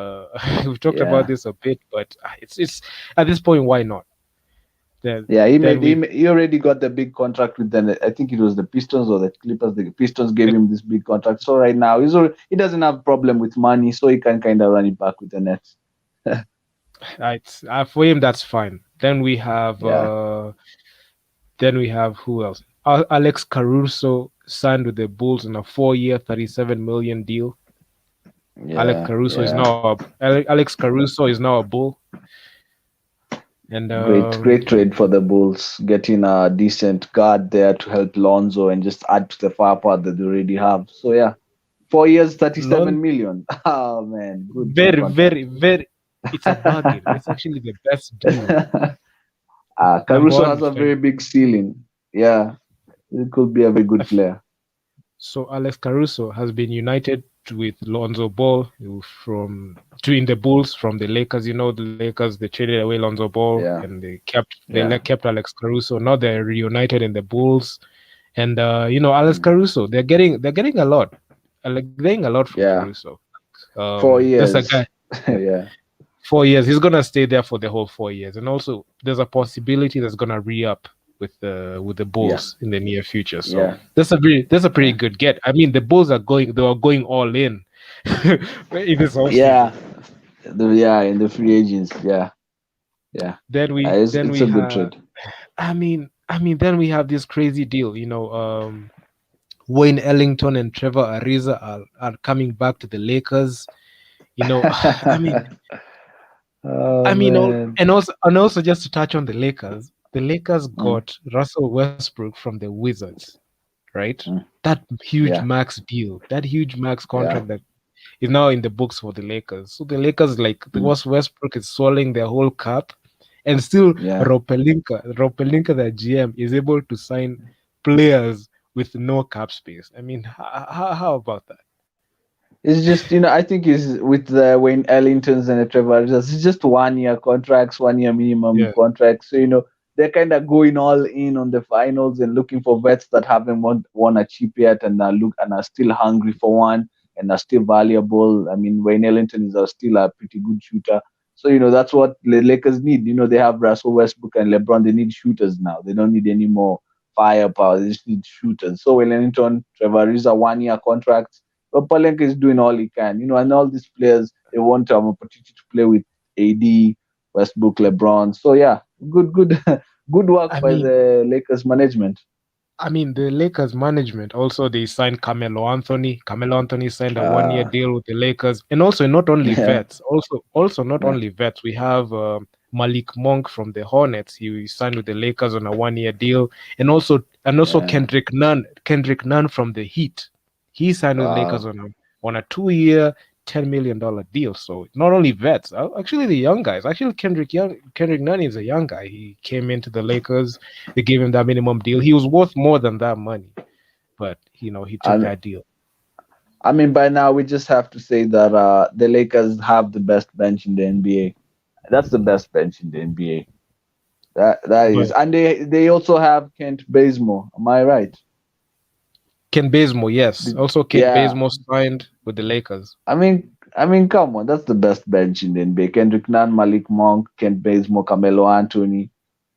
We've talked about this a bit, but it's at this point, why not? He already got the big contract with them. I think it was the Pistons or the Clippers. The Pistons gave him this big contract. So right now, he doesn't have problem with money, so he can kind of run it back with the Nets. For him, that's fine. Then we have who else? Alex Caruso signed with the Bulls on a 4-year, $37 million deal. Alex Caruso is now a Bull. And great trade for the Bulls, getting a decent guard there to help Lonzo and just add to the firepower that they already have. So 4 years, $37 million. Oh man, good. Very. It's a bargain. It's actually the best deal. Caruso has a very big ceiling. Yeah, it could be a very good player. So Alex Caruso has been united with Lonzo Ball in the Bulls from the Lakers. The Lakers, they traded away Lonzo Ball and they kept Alex Caruso. Now they're reunited in the Bulls, and Alex Caruso, they're getting a lot. Like getting a lot from Caruso. 4 years. That's a guy. 4 years. He's gonna stay there for the whole 4 years, and also there's a possibility that's gonna re-up with the Bulls in the near future. So that's a pretty good get. I mean, the Bulls are going all in. In this in the free agents. Then we it's a good trade. I mean, then we have this crazy deal. Wayne Ellington and Trevor Ariza are coming back to the Lakers. And also just to touch on the Lakers got Russell Westbrook from the Wizards, right? That huge max deal, that huge max contract that is now in the books for the Lakers. So the Lakers, Westbrook is swallowing their whole cap, and still Ropelinka, the GM, is able to sign players with no cap space. I mean, how about that? It's just, I think it's with the Wayne Ellingtons and the Trevor, it's just 1 year contracts, 1 year minimum contracts. So, they're kind of going all in on the finals and looking for vets that haven't won a chip yet and are still hungry for one and are still valuable. I mean, Wayne Ellington is still a pretty good shooter. So, that's what the Lakers need. They have Russell Westbrook and LeBron. They need shooters now. They don't need any more firepower. They just need shooters. So, Wayne Ellington, Trevor Ariza, 1 year contracts. But Palenka is doing all he can, and all these players, they want to have an opportunity to play with AD, Westbrook, LeBron. So good work by the Lakers management. I mean, the Lakers management also, they signed Carmelo Anthony. Carmelo Anthony signed a 1-year deal with the Lakers, and also not only vets, also not only vets. We have Malik Monk from the Hornets. He signed with the Lakers on a 1-year deal, and also Kendrick Nunn from the Heat. He signed with Lakers on a 2-year, $10 million deal. So not only vets, actually the young guys. Actually, Kendrick Nunn is a young guy. He came into the Lakers. They gave him that minimum deal. He was worth more than that money, but he took that deal. I mean, by now we just have to say that the Lakers have the best bench in the NBA. That's the best bench in the NBA. That is, and they also have Kent Bazemore. Am I right? Ken Bazemore, yes. Also, Ken Bazemore signed with the Lakers. I mean, I mean, come on, that's the best bench in the NBA. Kendrick Nunn, Malik Monk, Kent Bazemore, Carmelo Anthony,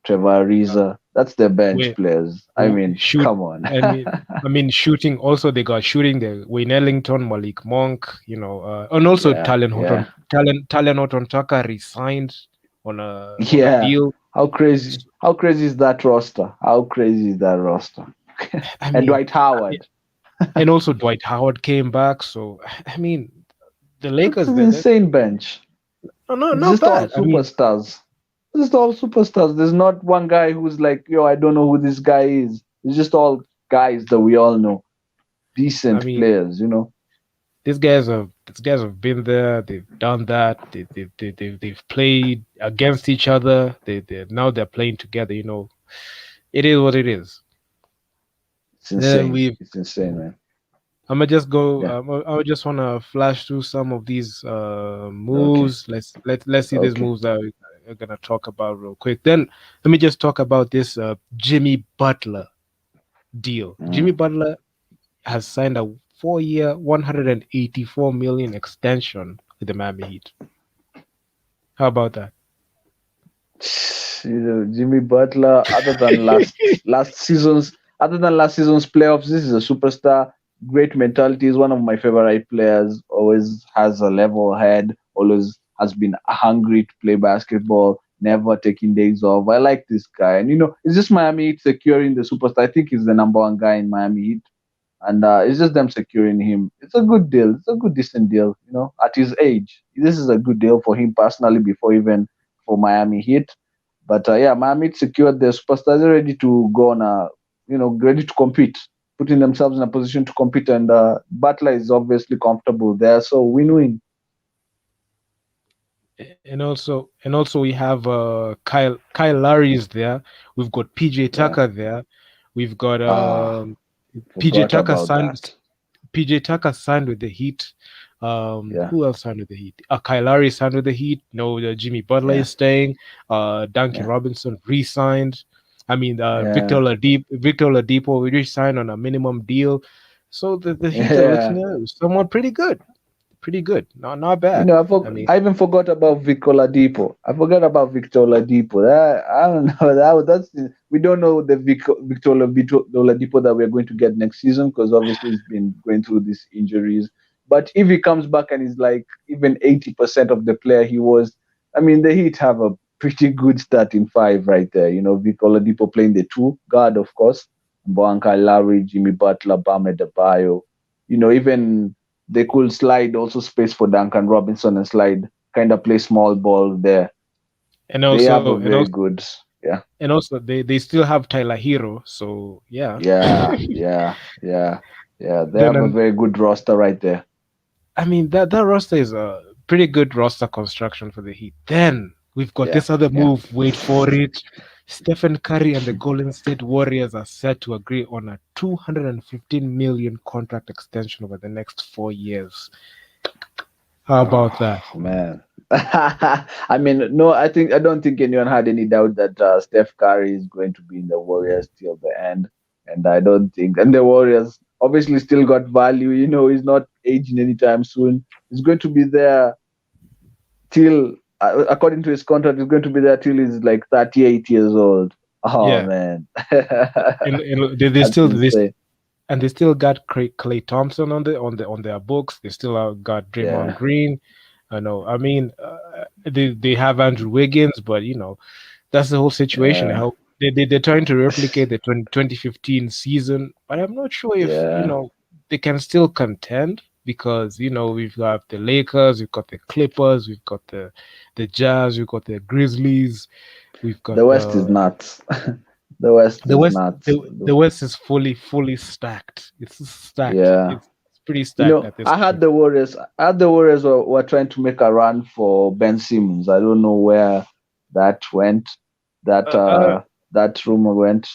Trevor Uh, Ariza. That's their bench where players. I who mean, shoot. come on. I mean, shooting. Also, they got shooting. The Wayne Ellington, Malik Monk. And also Yeah, Talon yeah, Horton. Talon Horton Tucker resigned on a yeah. deal. How crazy? How crazy is that roster? How crazy is that roster? I And mean, Dwight Howard. and also Dwight Howard came back. So I mean, the That's Lakers. an That insane bench. no, no, It's not just all bad. I mean, superstars. It's just all superstars. There's not one guy who's like, yo, I don't know who this guy is. It's just all guys that we all know. I Decent mean, players. these guys have been there. They've done that. They've played against each other. Now they're playing together. It is what it is. It's Then insane. we've It's insane, man. I'm gonna just go. Yeah. I just wanna flash through some of these Okay. moves. Let's see these Okay. moves that we're gonna talk about real quick. Then let me just talk about this Jimmy Butler deal. Mm. Jimmy Butler has signed a 4-year, 184 million extension with the Miami Heat. How about that? Jimmy Butler, other than last season's playoffs, this is a superstar. Great mentality. Is one of my favorite players. Always has a level head. Always has been hungry to play basketball. Never taking days off. I like this guy, and it's just Miami Heat securing the superstar. I think he's the number one guy in Miami Heat, and it's just them securing him. It's a good deal. It's a good, decent deal. At his age, this is a good deal for him personally. Before even for Miami Heat, but yeah, Miami Heat secured their superstars. They're ready to go on ready to compete, putting themselves in a position to compete. And Butler is obviously comfortable there, so win-win. And also we have Kyle Lowry is there. We've got PJ Yeah. Tucker there. We've got Ah, PJ forgot Tucker about signed that. PJ Tucker signed with the Heat. Yeah, Who else signed with the Heat? Kyle Lowry signed with the Heat. No, Jimmy Butler yeah, is staying. Duncan yeah, Robinson re-signed. I mean, yeah, Victor Oladipo we re-signed on a minimum deal. So the Heat are yeah. looking at someone pretty good, not bad. I mean, I even forgot about Victor Oladipo. I forgot about Victor Oladipo. I don't know. We don't know the Victor Oladipo that we're going to get next season because obviously he's been going through these injuries. But if he comes back and is like even 80% of the player he was, I mean, the Heat have a pretty good starting five right there. Victor Oladipo playing the two guard, of course, Boanka Larry, Jimmy Butler, Bam Adebayo. Even they could slide also space for Duncan Robinson and slide kind of play small ball there. and They have also a and very also good, yeah, and also they still have Tyler Hero. So yeah. yeah, yeah, yeah, yeah. They Then have a very good roster right there. I mean that roster is a pretty good roster construction for the Heat. Then we've got Yeah, this other yeah. move. Wait for it. Stephen Curry and the Golden State Warriors are set to agree on a 215 million contract extension over the next 4 years. How about that? Oh man. I mean, no, I don't think anyone had any doubt that Steph Curry is going to be in the Warriors till the end, and I don't think, and the Warriors obviously still got value. He's not aging anytime soon. He's going to be there till, according to his contract, he's going to be there till he's like 38 years old. Oh Yeah, man, and they that's still this insane. and they still got Clay Thompson on their books. They still got Draymond Yeah, Green. I know. I mean, they have Andrew Wiggins, but that's the whole situation. yeah, How they're trying to replicate the 2015 season, but I'm not sure if yeah. they can still contend because we've got the Lakers, we've got the Clippers, we've got the Jazz, we've got the Grizzlies, we've got The West is nuts. The West the is West. nuts. The West is fully stacked. It's stacked. Yeah. It's pretty stacked at this I had point. the Warriors. Were trying to make a run for Ben Simmons. I don't know where that went. That Uh, uh, that rumor went.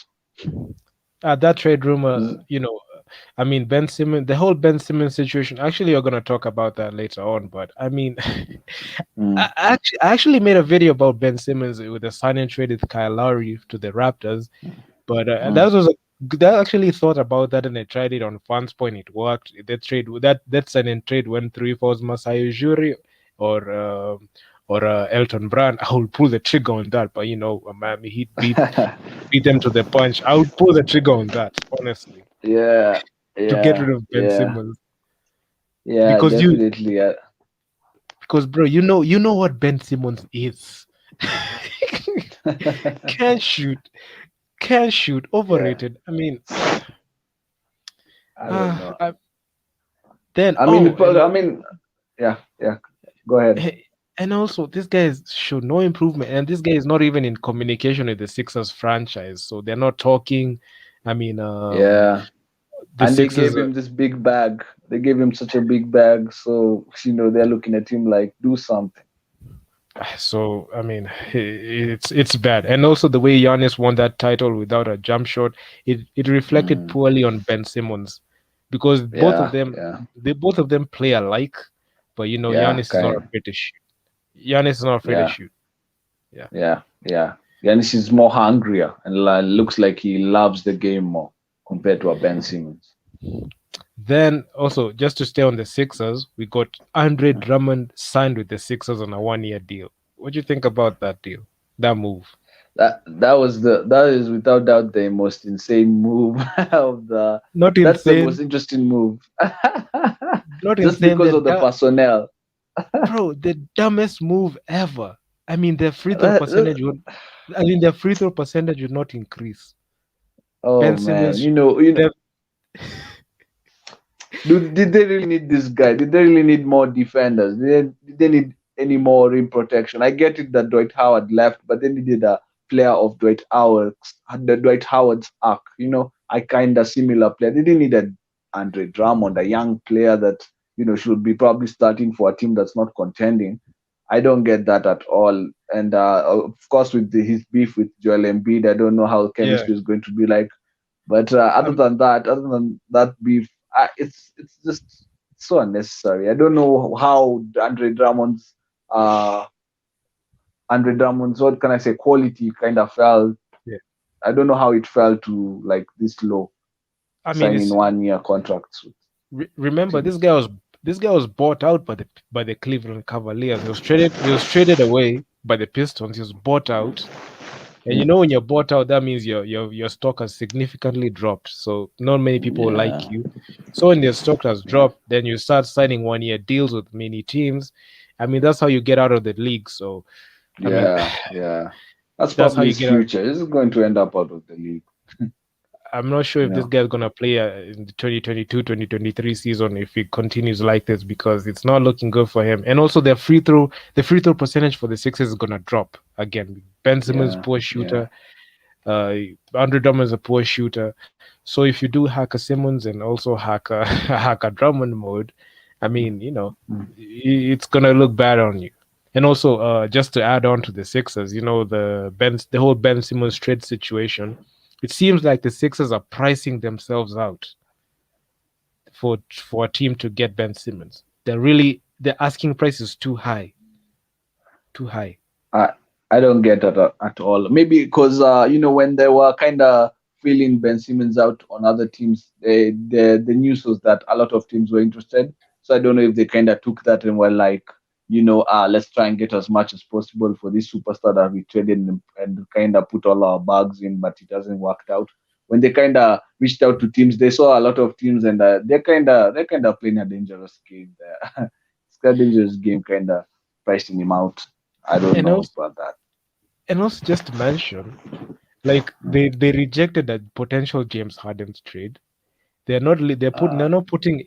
that trade rumor, Z- I mean, Ben Simmons, the whole Ben Simmons situation. Actually, you're gonna talk about that later on. But I mean, mm, I actually made a video about Ben Simmons with the sign and trade with Kyle Lowry to the Raptors. But mm. They actually thought about that and they tried it on Fans Point. It worked. That sign trade went through. If I was Masai Ujiri or Elton Brand, I would pull the trigger on that. But Miami Heat beat them to the punch. I would pull the trigger on that, honestly, Yeah, to get yeah, rid of Ben yeah, Simmons. yeah, Because definitely. Yeah. bro, you know what Ben Simmons is. Can't shoot, can't shoot, Yeah, overrated. I mean, I don't know. I, then I mean, oh, and I mean, yeah, yeah. Go ahead. and also this guy showed no improvement, and this guy is not even in communication with the Sixers franchise, so they're not talking. I mean, Yeah, the and they Sixers. gave him this big bag. They gave him such a big bag, so they're looking at him like, do something. So I mean, it's bad, and also the way Giannis won that title without a jump shot, it reflected Mm. poorly on Ben Simmons, because Yeah, yeah, both of them play alike, but yeah, Giannis is not kind of. afraid to shoot. Giannis is not afraid to Yeah, shoot. Yeah. yeah, yeah. Giannis is more hungrier and looks like he loves the game more compared to a Ben Simmons. Then also just to stay on the Sixers, we got Andre Drummond signed with the Sixers on a 1 year deal. What do you think about that deal? That move? That is without doubt the most insane move of the Not that's the most insane, interesting move. not Just insane. because of the personnel. Bro, the dumbest move ever. I mean, Uh, uh, their free throw percentage would not increase. Oh Ben man, Simmons, you the, did they really need this guy? Did they really need more defenders? Did they need any more rim protection? I get it that Dwight Howard left, but they needed a player of Dwight Howard's arc. I kind of similar player. They didn't need a Andre Drummond, a young player that should be probably starting for a team that's not contending. I don't get that at all. And of course, with his beef with Joel Embiid, I don't know how yeah. chemistry is going to be like. But Um, other than that beef, it's just so unnecessary. I don't know how uh, Andre Drummond's what can I say quality kind of fell. yeah. I don't know how it fell to like this low, I mean, signing it's 1 year contracts with remember teams. this guy was bought out by the Cleveland Cavaliers. He was traded away by the Pistons. He was bought out. And Mm, when you're bought out, that means your stock has significantly dropped. So not many people like yeah, you. So when your stock has dropped, then you start signing 1 year deals with many teams. I mean, that's how you get out of the league. So I mean, yeah, yeah. That's that's how probably you his get out. future. He's going to end up out of the league. I'm not sure You if this know. guy's gonna play in the 2022-2023 season if he continues like this, because it's not looking good for him. And also the free throw percentage for the Sixers is gonna drop again. Ben Simmons Yeah, poor yeah, shooter. Uh, Andre Drummond is a poor shooter. So if you do hack a Simmons and also hack a hack a Drummond mode, I mean, mm, it's gonna look bad on you. And also, just to add on to the Sixers, the whole Ben Simmons trade situation. It seems like the Sixers are pricing themselves out for a team to get Ben Simmons. The asking price is too high, too high. I I don't get that at all. Maybe because when they were kind of feeling Ben Simmons out on other teams, the news was that a lot of teams were interested. So I don't know if they kind of took that and were like, let's try and get as much as possible for this superstar that we traded and kind of put all our bags in, but it hasn't worked out. When they kind of reached out to teams, they saw a lot of teams, and they're kind of playing a dangerous game there. It's a dangerous game, kind of pricing him out. I don't And know also, about that. just to mention, like Mm. they rejected that potential James Harden's trade. Uh, They're not putting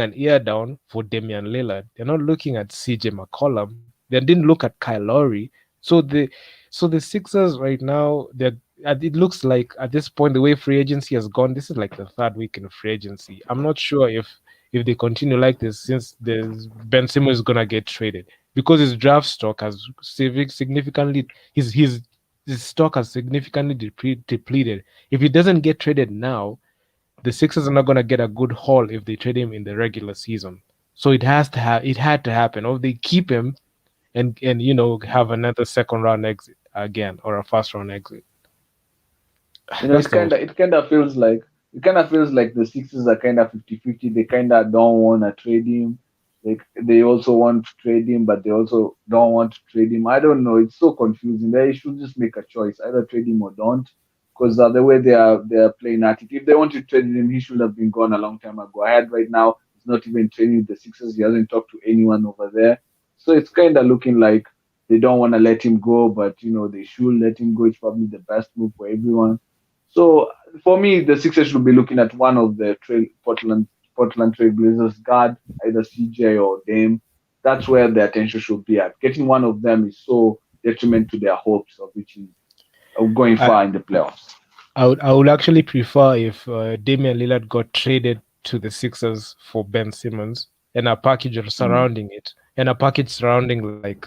an ear down for Damian Lillard. They're not looking at CJ McCollum. They didn't look at Kyle Lowry. So the Sixers right now, it looks like at this point the way free agency has gone, this is like the third week in free agency. I'm not sure if they continue like this, since there's Ben Simmons is gonna get traded, because his draft stock has significantly his stock has significantly depleted. If he doesn't get traded now, the Sixers are not going to get a good haul if they trade him in the regular season. So it had to happen, or they keep him and have another second round exit again, or a first round exit. That's the whole. it kind of feels like the Sixers are kind of 50-50. They kind of don't want to trade him. They also want to trade him, but they also don't want to trade him. I don't know. It's so confusing. They should just make a choice, either trade him or don't. Because the way they are playing at it, if they want to trade him, he should have been gone a long time ago. Ahead right now, he's not even training with the Sixers. He hasn't talked to anyone over there. So it's kind of looking like they don't want to let him go, but they should let him go. It's probably the best move for everyone. So for me, the Sixers should be looking at one of the Portland Trailblazers guard, either CJ or Dame. That's where the attention should be at. Getting one of them is so detriment to their hopes of reaching going I, far in the playoffs. I would actually prefer if Damian Lillard got traded to the Sixers for Ben Simmons and a package Mm, surrounding it, and a package surrounding like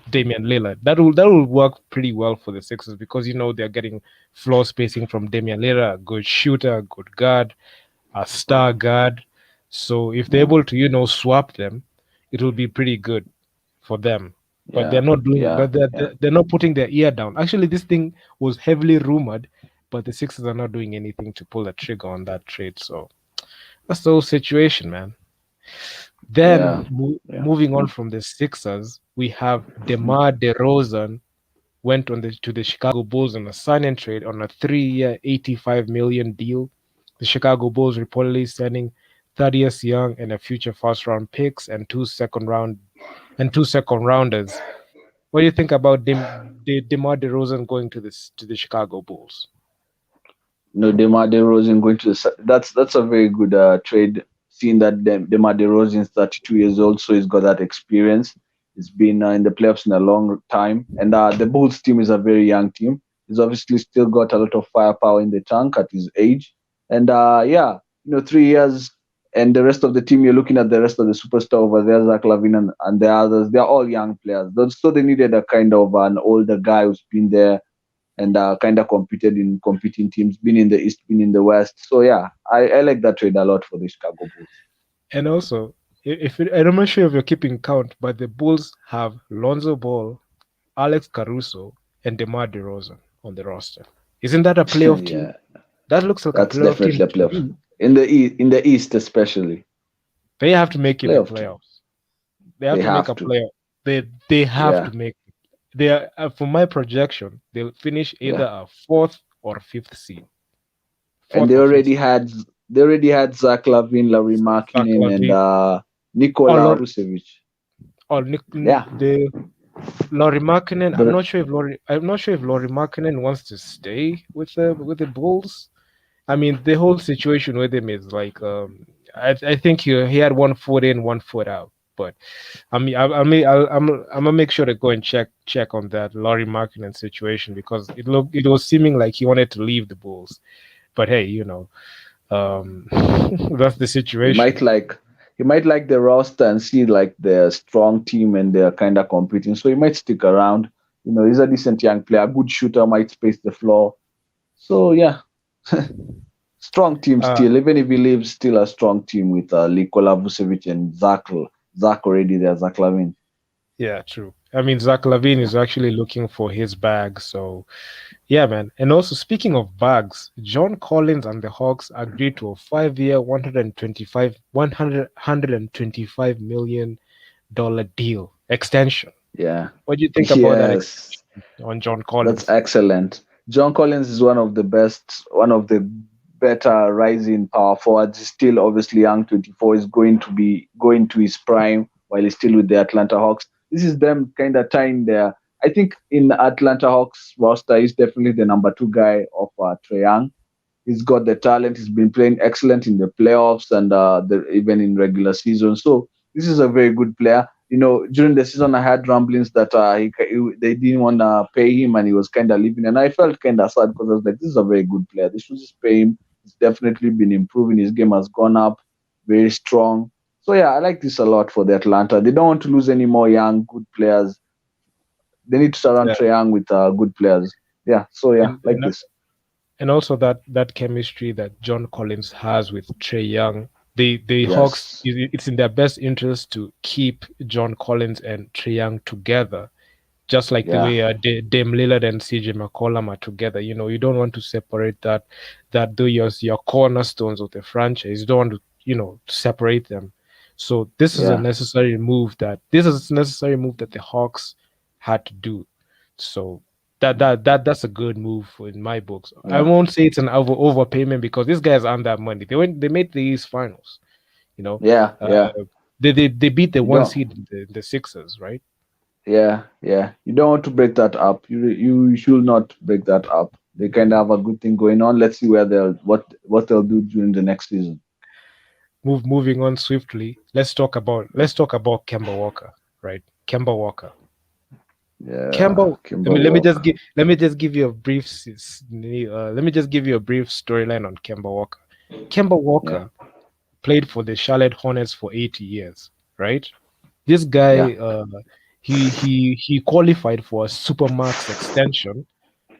Damian Lillard. That will work pretty well for the Sixers because they're getting floor spacing from Damian Lillard, a good shooter, a good guard, a star guard. So if they're yeah, able to swap them, it will be pretty good for them. But they're yeah, not doing. yeah, But they're yeah. they're they're not putting their ear down. Actually, this thing was heavily rumored, but the Sixers are not doing anything to pull the trigger on that trade. So that's the whole situation, man. Yeah, Then yeah. moving on from the Sixers, we have Hmm. DeMar DeRozan went to the Chicago Bulls on a sign and trade on a 3-year, $85 million deal. The Chicago Bulls reportedly sending Thaddeus Young and a future first round picks and two second rounders. What do you think about DeMar DeRozan going to the Chicago Bulls? DeMar DeRozan going to that's a very good trade. Seeing that DeMar DeRozan is 32 years old, so he's got that experience. He's been in the playoffs in a long time, and the Bulls team is a very young team. He's obviously still got a lot of firepower in the tank at his age, and 3 years, and the rest of the team. You're looking at the rest of the superstar over there, Zach Lavine and the others. They're all young players, so they needed a kind of an older guy who's been there and kind of competed in competing teams, been in the East, been in the West. So yeah, I like that trade a lot for the Chicago Bulls. And also, I'm not sure if you're keeping count, but the Bulls have Lonzo Ball, Alex Caruso, and DeMar DeRozan on the roster. Isn't that a playoff team? Yeah, That looks like a that's playoff team definitely a to playoff me. in the East especially. They have to make it the Playoff team. playoffs. They have They to make have a to. playoff. They have Yeah, to make it. They are, for my projection, they'll finish either yeah. a fourth or fifth seed. And Fourth or fifth seed. they already had Zach Lavine, Larry Zach Markkinen, and Lavine. Or, Nikola Vucevic. Yeah, the Laurie Markkinen. I'm but not sure if Laurie Markkinen wants to stay with the Bulls. I mean, the whole situation with him is like, I think he had one foot in, one foot out. But I'm gonna make sure to go and check on that Laurie Markkinen situation because it was seeming like he wanted to leave the Bulls. But hey, that's the he situation. might like he might like the roster and see like the strong team and they're kind of competing. So he might stick around. He's a decent young player, a good shooter, might space the floor. So yeah, strong team Uh, still. Even if he leaves, still a strong team with Nikola Vucevic and Zach already there, Zach Lavin. yeah, true. I mean, Zach Lavine Yeah. is actually looking for his bag, so yeah, man. And also, speaking of bags, John Collins and the Hawks agreed to a 5-year, 125 million dollar deal extension. Yeah. What do you think about that Yes. extension on John That's Collins? excellent. John Collins is one of the better rising power forwards. He's still obviously young, 24. Is going to be going to his prime while he's still with the Atlanta Hawks. This is them kind of tying there. I think in Atlanta Hawks roster, he's definitely the number two guy of Trae Young. He's got the talent. He's been playing excellent in the playoffs and even in regular season. So this is a very good player. During the season, I had rumblings that they didn't want to pay him and he was kind of leaving. And I felt kind of sad because I was like, this is a very good player. They should just pay him. He's definitely been improving. His game has gone up, very strong. So yeah, I like this a lot for the Atlanta. They don't want to lose any more young, good players. They need to surround Yeah, Trae Young with good players. Yeah, so yeah, and like and, this. and also that chemistry that John Collins has with Trey Young. The Hawks, Yes. it's in their best interest to keep John Collins and Trey Young together just like the Yeah. way Dame Lillard and CJ McCollum are together. You don't want to separate that though your cornerstones of the franchise. You don't want to separate them. So Yeah. this is a necessary move that the Hawks had to do. So that's a good move in my books. I Yeah. won't say it's an overpayment because these guys earned that money. They made the East Finals. You know, Yeah. uh, Yeah. they beat the You one don't. seed in the Sixers, right? Yeah. Yeah. You don't want to break that up. You should not break that up. They kind of have a good thing going on. Let's see where what they'll do during the next season. Moving on swiftly, let's talk about Kemba Walker, right? Kemba Walker. Yeah. Kemba. Kimber Walker. Let me just give you a brief storyline on Kemba Walker. Kemba Yeah. Walker played for the Charlotte Hornets for 80 years, right? This Yeah. guy, he qualified for a supermax extension.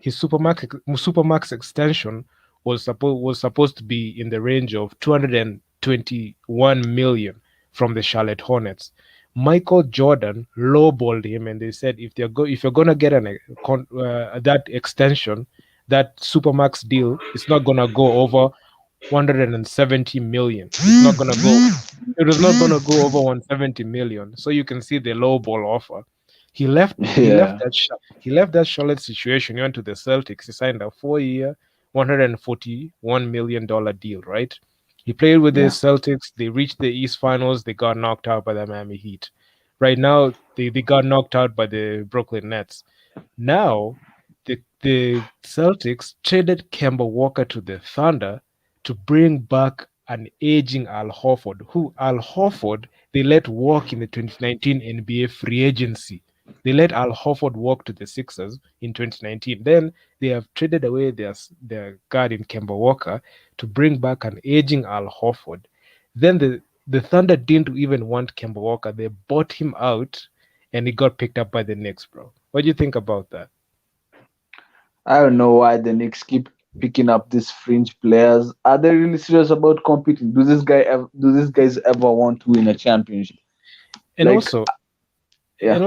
His supermax extension was supposed to be in the range of 221 million from the Charlotte Hornets. Michael Jordan lowballed him, and they said if you're gonna get that extension, that supermax deal, it's not gonna go over 170 million. It was not gonna go over 170 million. So you can see the low ball offer. Yeah. He left that Charlotte situation. He went to the Celtics. He signed a 4 year, $141 million deal, right? He played with the Yeah. Celtics. They reached the East Finals. They got knocked out by the Miami Heat. Right now, they got knocked out by the Brooklyn Nets. Now, the Celtics traded Kemba Walker to the Thunder to bring back an aging Al Horford, who Al Horford they let walk in the 2019 NBA free agency. They let Al Horford walk to the Sixers in 2019. Then they have traded away their guard in Kemba Walker to bring back an aging Al Horford. Then the Thunder didn't even want Kemba Walker. They bought him out and he got picked up by the Knicks, bro. What do you think about that? I don't know why the Knicks keep picking up these fringe players. Are they really serious about competing? Do these guys ever want to win a championship? And Like, also, yeah.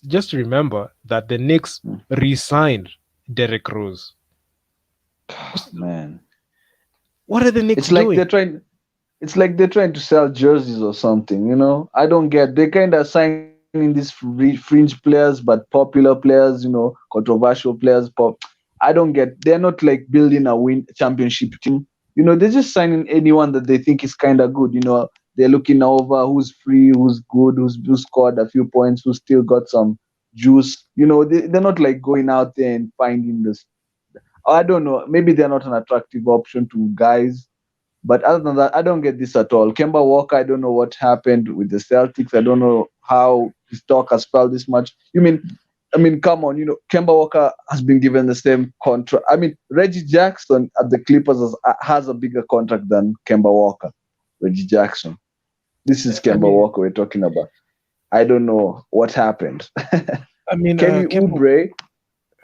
just remember that the Knicks Mm. re-signed Derrick Rose. Man, What are the Knicks it's like doing? they're trying. It's like they're trying to sell jerseys or something. I don't get. They kind of signing these fringe players, but popular players. Controversial players. I don't get. They're not like building a win championship team. They're just signing anyone that they think is kind of good. They're looking over who's free, who's good, who scored a few points, who still got some juice. They're not like going out there and finding this. I don't know. Maybe they're not an attractive option to guys. But other than that, I don't get this at all. Kemba Walker, I don't know what happened with the Celtics. I don't know how his stock has fell this much. Come on, Kemba Walker has been given the same contract. Reggie Jackson at the Clippers has a bigger contract than Kemba Walker. Reggie Jackson. This is I Kemba mean, Walker we're talking about. I don't know what happened. I mean, Kelly Kemba. Oubre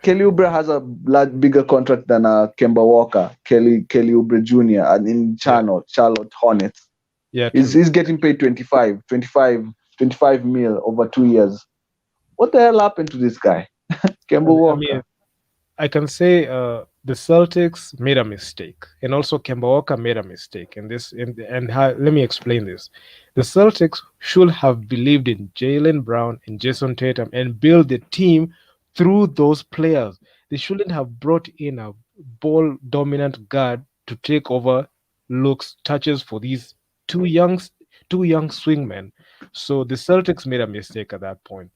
Kelly Oubre has a bigger contract than Kemba Walker, Kelly Oubre Jr. and in Yeah, Charlotte Hornets. yeah, He's, true. he's getting paid 25 mil over 2 years. What the hell happened to this guy? Kemba I mean, Walker. I can say the Celtics made a mistake, and also Kemba Walker made a mistake. Let me explain this. The Celtics should have believed in Jalen Brown and Jason Tatum and build the team through those players. They shouldn't have brought in a ball dominant guard to take over looks touches for these two young two young swingmen. So the Celtics made a mistake at that point.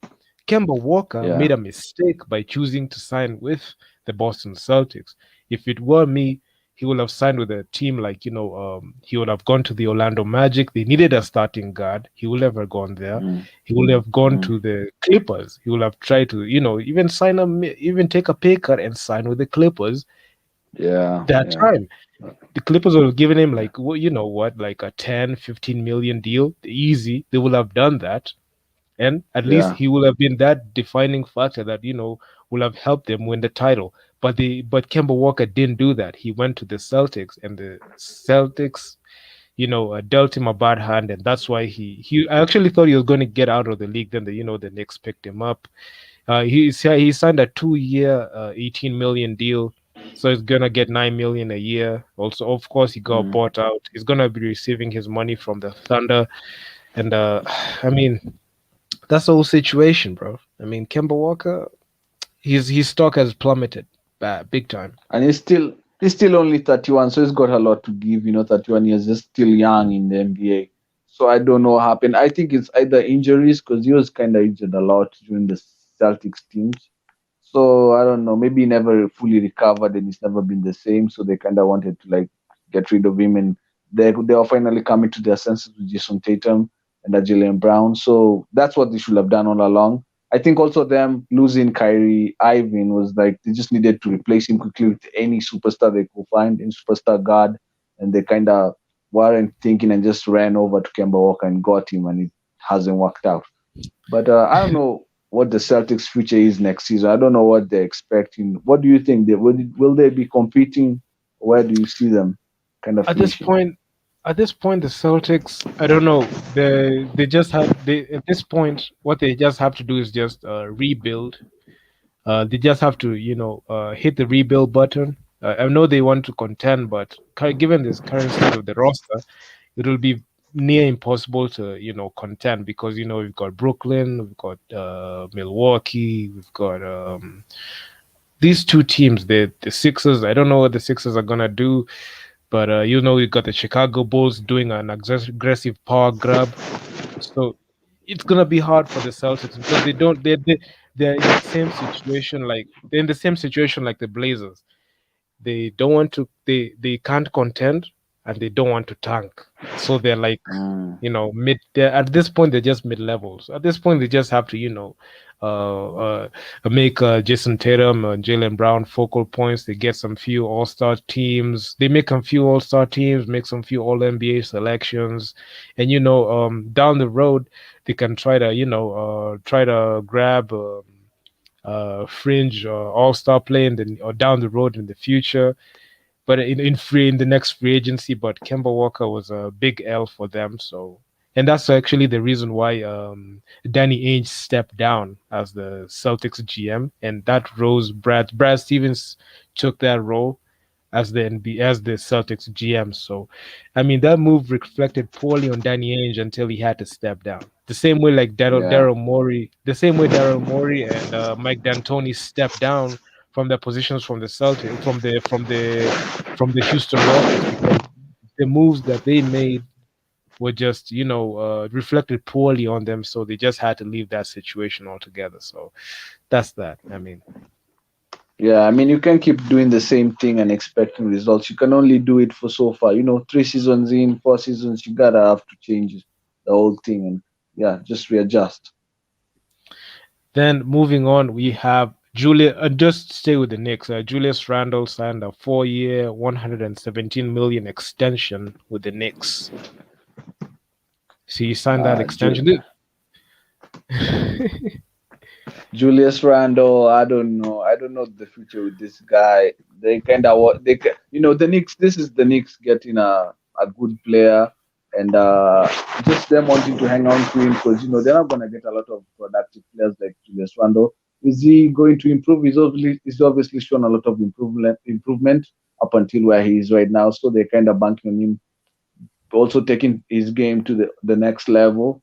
Kemba Walker Yeah. made a mistake by choosing to sign with the Boston Celtics. If it were me, he would have signed with a team like, he would have gone to the Orlando Magic. They needed a starting guard. He would have gone there. Mm, He would have gone mm. to the Clippers. He would have tried to, even take a pay cut and sign with the Clippers Yeah. that Yeah. time. The Clippers would have given him Yeah. like, well, you know what, like a 10, 15 million deal. Easy. They would have done that. And at least Yeah. he will have been that defining factor that will have helped them win the title. But Kemba Walker didn't do that. He went to the Celtics, and the Celtics, dealt him a bad hand, and that's why he I actually thought he was going to get out of the league. Then the Knicks picked him up. He signed a 2 year, 18 million deal, so he's gonna get 9 million a year. Also, of course, he got Mm. bought out. He's gonna be receiving his money from the Thunder, and I mean that's the whole situation, bro. I mean, Kemba Walker, his stock has plummeted, big time. And he's still only 31, so he's got a lot to give. 31 years, just still young in the NBA. So I don't know what happened. I think it's either injuries because he was kind of injured a lot during the Celtics teams. So I don't know. Maybe he never fully recovered and he's never been the same. So they kind of wanted to like get rid of him, and they are finally coming to their senses with Jason Tatum and Jalen Brown. So that's what they should have done all along. I think also them losing Kyrie Irving was like they just needed to replace him quickly with any superstar they could find, any superstar guard, and they kind of weren't thinking and just ran over to Kemba Walker and got him, and it hasn't worked out. But I don't know what the Celtics' future is next season. I don't know what they're expecting. What do you think? Will they be competing? Where do you see them kind of At this finishing? point, the Celtics, I don't know. They just have they at this point, what they just have to do is just rebuild. They just have to, hit the rebuild button. I know they want to contend, but given this current state of the roster, it will be near impossible to, contend because we've got Brooklyn, we've got Milwaukee, we've got these two teams. The Sixers. I don't know what the Sixers are gonna do, but we've got the Chicago Bulls doing an aggressive power grab. So it's gonna be hard for the Celtics because they're in the same situation like they're in the same situation like the Blazers. They don't want to they can't contend and they don't want to tank. So they're like, Mm. mid they're at this point they're just mid levels. At this point they just have to, make Jason Tatum and Jalen Brown focal points. They get some few all-star teams. They make some few all-star teams, make some few all NBA selections. And down the road they can try to, try to grab fringe all-star play or down the road in the future, but in the next free agency. But Kemba Walker was a big L for them. So, and that's actually the reason why Danny Ainge stepped down as the Celtics GM, and that rose Brad Stevens took that role as the Celtics GM. So, I mean, that move reflected poorly on Danny Ainge until he had to step down. The same way like Yeah. Daryl Morey and Mike D'Antoni stepped down from their positions from the Celtics from the Houston Rockets because the moves that they made were just reflected poorly on them, so they just had to leave that situation altogether. So that's that. I mean, Yeah, I mean, you can't keep doing the same thing and expecting results. You can only do it for so far. 3 seasons in, 4 seasons, you gotta have to change the whole thing and yeah, just readjust. then moving on, we have Julius. Just stay with the Knicks. Julius Randle signed a 4 year, 117 million extension with the Knicks. See, he signed that Ju- extension. Julius Randle, I don't know. I don't know the future with this guy. They kind of what they, the Knicks. This is the Knicks getting a good player, and just them wanting to hang on to him because they're not gonna get a lot of productive players like Julius Randle. Is he going to improve? He's obviously shown a lot of improvement up until where he is right now. So they're kind of banking on him also taking his game to the next level.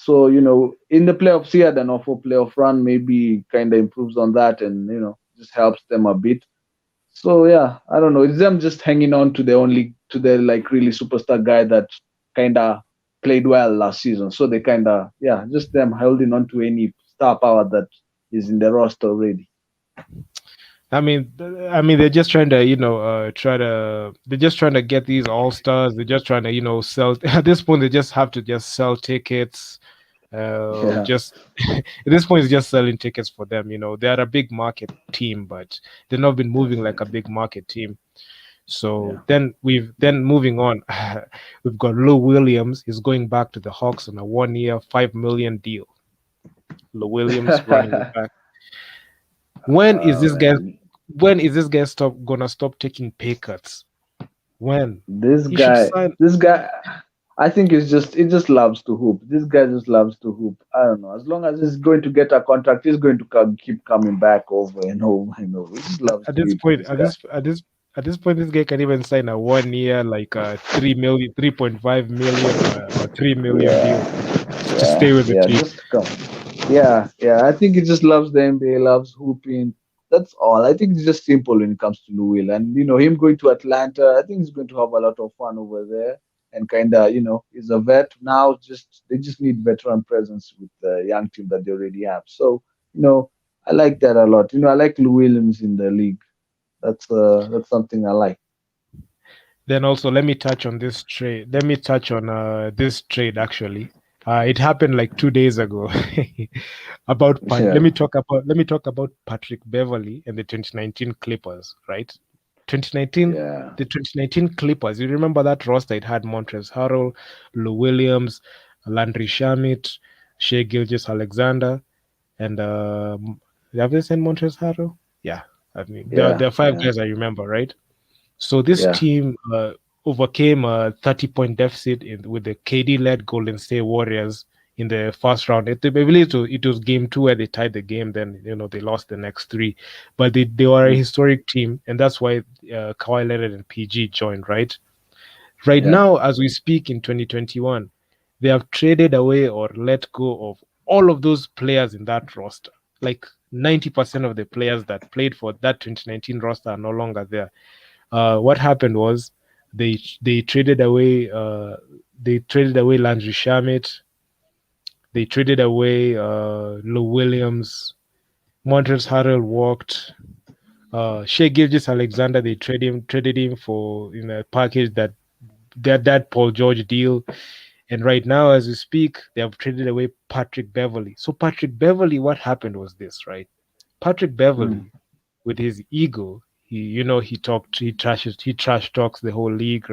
So, in the playoffs, he had an awful playoff run, maybe kind of improves on that and, just helps them a bit. So, yeah, I don't know. It's them just hanging on to the like really superstar guy that kind of played well last season. So they kind of, yeah, just them holding on to any star power that is in the roster already. They're just trying to, they're just trying to get these all stars. They're just trying to, sell. At this point, they just have to just sell tickets. Yeah, Just at this point, it's just selling tickets for them. They're a big market team, but they've not been moving like a big market team. So yeah. then moving on, we've got Lou Williams. He's going back to the Hawks on a 1 year, 5 million deal. Lou Williams running it back. When is this guy? Man. When is this guy gonna stop taking pay cuts? When This he should guy, sign? this guy. I think he just loves to hoop. This guy just loves to hoop. I don't know. As long as he's going to get a contract, he's going to keep coming back over and over and over. He just loves At to this hoop. point, This guy. at this point, this guy can even sign a 1 year, like 3 million, 3.5 million, or 3 million deal Yeah, to stay with the yeah. team. Just come. Yeah, yeah. I think he just loves the NBA, loves hooping. That's all. I think it's just simple when it comes to Louisville. And him going to Atlanta, I think he's going to have a lot of fun over there. And kinda, he's a vet now. Just they just need veteran presence with the young team that they already have. So, you know, I like that a lot. I like Lou Williams in the league. That's something I like. Then also let me touch on this trade. Let me touch on this trade actually. It happened like 2 days ago. Yeah, Let me talk about Patrick Beverly and the 2019 Clippers, right? 2019 yeah, the 2019 Clippers. You remember that roster? It had Montrezl Harrell, Lou Williams, Landry Shamit, Shea Gilgis Alexander, and have they sent Montrezl Harrell? Yeah, I mean yeah, there are five yeah, guys I remember, right? So this yeah. team overcame a 30-point deficit with the KD-led Golden State Warriors in the first round. I believe it was game two where they tied the game. Then they lost the next three, but they were a Mm, historic team, and that's why Kawhi Leonard and PG joined. Right yeah. now, as we speak in 2021, they have traded away or let go of all of those players in that roster. Like 90% of the players that played for that 2019 roster are no longer there. What happened was they traded away Landry Shamit, they traded away Lou Williams, Montrezl Harrell walked, Shea Gilgis Alexander they traded him for in a package that Paul George deal, and right now as we speak they have traded away Patrick Beverly. So Patrick Beverly, what happened was this, right? Patrick Mm, Beverly, with his ego, he trash talks the whole league,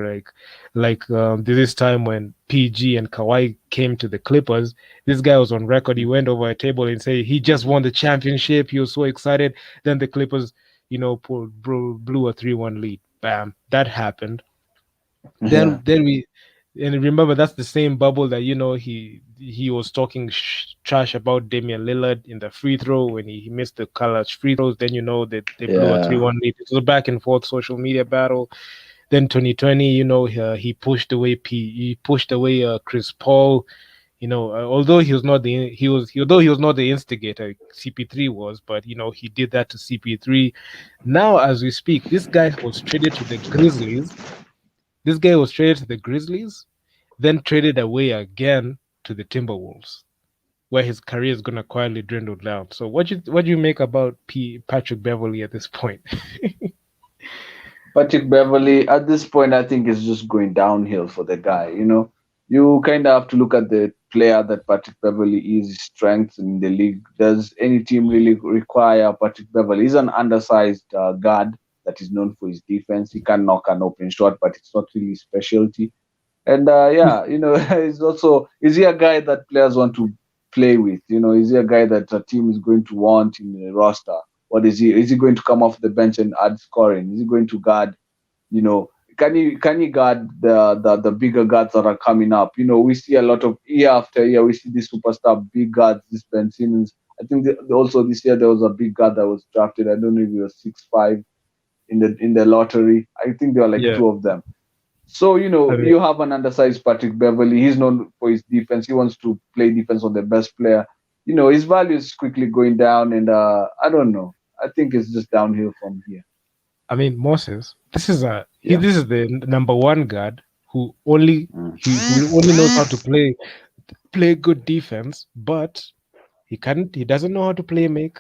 like this time when PG and Kawhi came to the Clippers. This guy was on record. He mm, went over a table and said he just won the championship. He was so excited. Then the Clippers, blew a 3-1 lead. Bam, that happened. yeah, Then we and remember that's the same bubble that he was talking trash about Damian Lillard in the free throw when he missed the college free throws. Then that they blew a three yeah, one lead. It was a back and forth social media battle. Then 2020, he pushed away Chris Paul. Although he was not the instigator, CP3 was, but he did that to CP3. Now as we speak, this guy was traded to the Grizzlies, then traded away again to the Timberwolves, where his career is gonna quietly dwindle down. So what do you make about Patrick Beverly at this point? Patrick Beverly, at this point, I think is just going downhill for the guy. You kind of have to look at the player that Patrick Beverly is, his strengths in the league. Does any team really require Patrick Beverly? He's an undersized guard that is known for his defense. He can knock an open shot, but it's not really his specialty. And yeah, is he a guy that players want to play with? Is he a guy that a team is going to want in the roster? What is he? Is he going to come off the bench and add scoring? Is he going to guard? You know, can he guard the bigger guards that are coming up? We see a lot of year after year. We see these superstar big guards. This Ben Simmons. I think also this year there was a big guard that was drafted. I don't know if he was 6'5" in the lottery. I think there were like Yeah, two of them. So, I mean, you have an undersized Patrick Beverly. He's known for his defense. He wants to play defense on the best player. His value is quickly going down, and I don't know. I think it's just downhill from here. Moses. Yeah. This is the number one guard Mm. who only knows how to play good defense, but he doesn't know how to play make.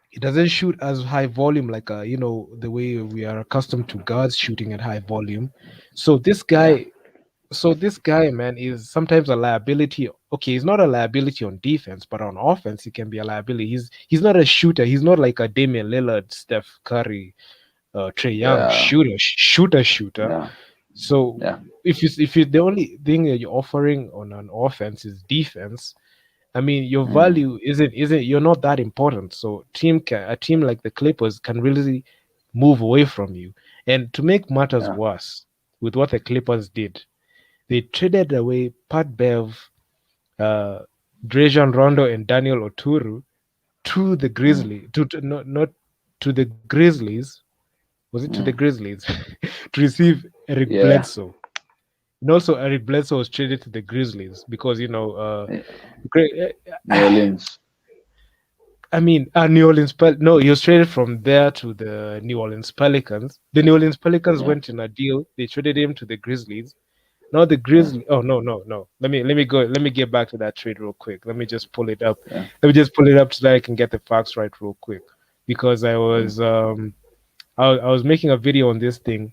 He doesn't shoot as high volume like the way we are accustomed to guards shooting at high volume. So this Yeah. guy man, is sometimes a liability. Okay, he's not a liability on defense, but on offense he can be a liability. He's not a shooter. He's not like a Damian Lillard, Steph Curry, Trey Young Yeah. shooter. Yeah. So Yeah. if the only thing that you're offering on an offense is defense, I mean, your Mm. value isn't you're not that important. So a team like the Clippers can really move away from you. And to make matters Yeah. worse, with what the Clippers did, They traded away Pat Bev, uh, Drajan Rondo, and Daniel Oturu to the Mm. Grizzlies, not to the Grizzlies. Was it to the Mm. Grizzlies to receive Eric Yeah. Bledsoe? And also, Eric Bledsoe was traded to the Grizzlies because Eh, New uh, Orleans. I mean, New Orleans no, he was traded from there to the New Orleans Pelicans. The New Orleans Pelicans Yeah. went in a deal. They traded him to the Grizzlies. Now the Yeah. Grizzlies. Oh no, no, no. Let me go. Let me get back to that trade real quick. Let me just pull it up. Yeah. Let me just pull it up so that I can get the facts right real quick because Mm. I was making a video on this thing.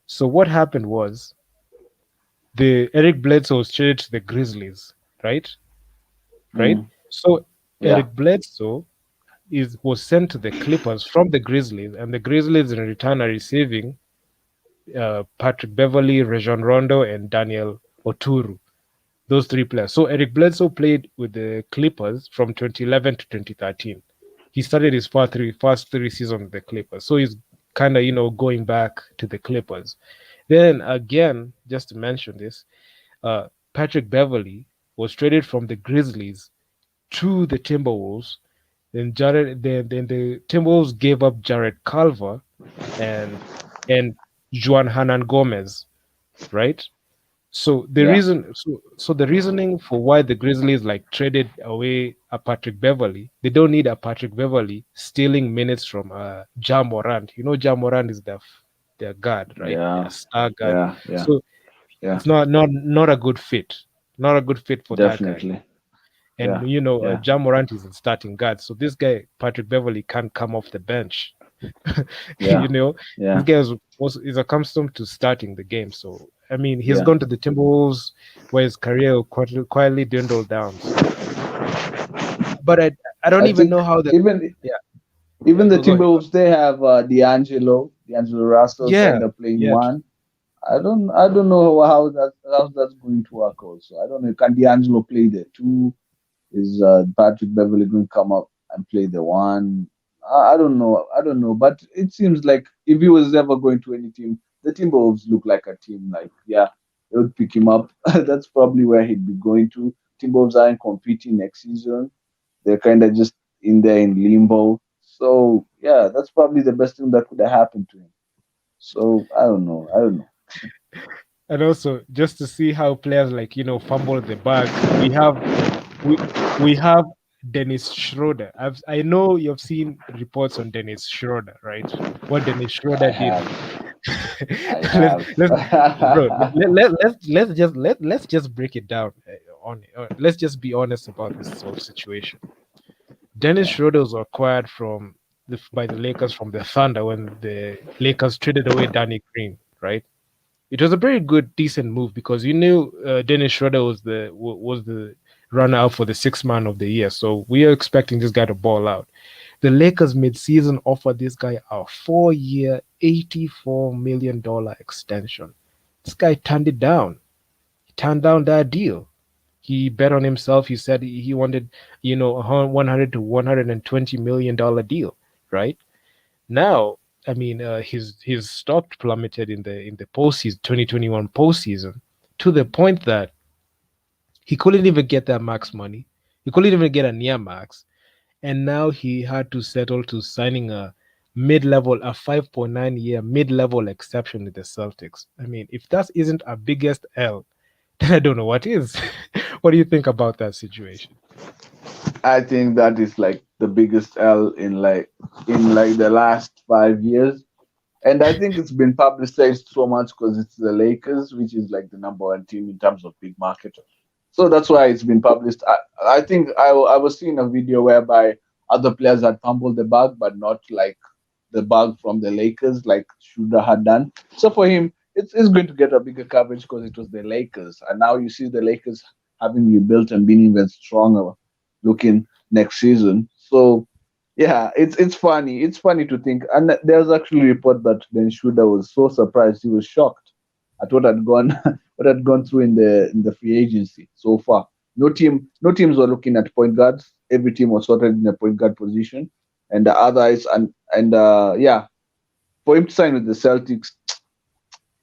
So what happened was the Eric Bledsoe was traded to the Grizzlies, right? Right. Mm. So Yeah. Eric Bledsoe is was sent to the Clippers from the Grizzlies, and the Grizzlies in return are receiving Patrick Beverly, Rajon Rondo, and Daniel Oturu. Those three players. So Eric Bledsoe played with the Clippers from 2011 to 2013. He started his first three seasons with the Clippers. So he's kind of going back to the Clippers. Then again, just to mention this, Patrick Beverly was traded from the Grizzlies to the Timberwolves. Then the Timberwolves gave up Jared Culver and and Juan Hernan Gomez, right? Yeah. So the reasoning for why the Grizzlies like traded away a Patrick Beverly, they don't need a Patrick Beverly stealing minutes from Ja Morant. Ja Morant is their guard, right? Their Yeah. star guard. Yeah. Yeah. So Yeah. it's not a good fit. Not a good fit for that guy. Definitely. And Yeah. Yeah. Ja Morant is a starting guard, so this guy Patrick Beverly can't come off the bench. you Yeah. know, this Yeah. guy is accustomed to starting the game. So I mean, he's Yeah. gone to the Timberwolves where his career quietly dwindled down. So, but I don't I even think know how the even yeah even the go ahead. Timberwolves, they have D'Angelo Russell Yeah, kind of playing yeah, one. I don't know how that's going to work also. I don't know. Can D'Angelo play the two? Is Patrick Beverly going to come up and play the one? I don't know. I don't know. But it seems like if he was ever going to any team, the Timberwolves look like a team. Like, yeah, they would pick him up. That's probably where he'd be going to. Timberwolves aren't competing next season. They're kind of just in there in limbo. So yeah, that's probably the best thing that could have happened to him. So I don't know. I don't know. and also just to see how players like fumble the bag, we we have Dennis Schroeder. I know you've seen reports on Dennis Schroeder, right? What Dennis Schroeder I did. have. I let's have. let's bro let's just break it down on let's just be honest about this whole situation. Dennis Yeah. Schroeder was acquired by the Lakers from the Thunder when the Lakers traded away Danny Green, right? It was a very good, decent move because you knew Dennis Schroeder was the runner up for the sixth man of the year. So we are expecting this guy to ball out. The Lakers mid-season offered this guy a 4-year, $84 million extension. This guy turned it down. He turned down that deal. He bet on himself. He said he wanted, a 100 to $120 million deal, right? Now, I mean, his stock plummeted in the postseason, 2021 postseason, to the point that he couldn't even get that max money. He couldn't even get a near max, and now he had to settle to signing a 5.9-year mid-level exception with the Celtics. I mean, if that isn't a biggest L, then I don't know what is. What do you think about that situation? I think that is like the biggest L in like the last 5 years. And I think it's been publicized so much because it's the Lakers, which is like the number one team in terms of big market. So that's why it's been published. I think I was seeing a video whereby other players had fumbled the bag, but not like the bag from the Lakers, like Schroeder had done. So for him, it's going to get a bigger coverage because it was the Lakers. And now you see the Lakers having rebuilt and being even stronger looking next season. So yeah, it's funny. It's funny to think. And there's actually a report that Ben Schroeder was so surprised, he was shocked at what had gone what had gone through in the free agency so far. No teams were looking at point guards. Every team was sorted in a point guard position, and the others and yeah, for him to sign with the Celtics,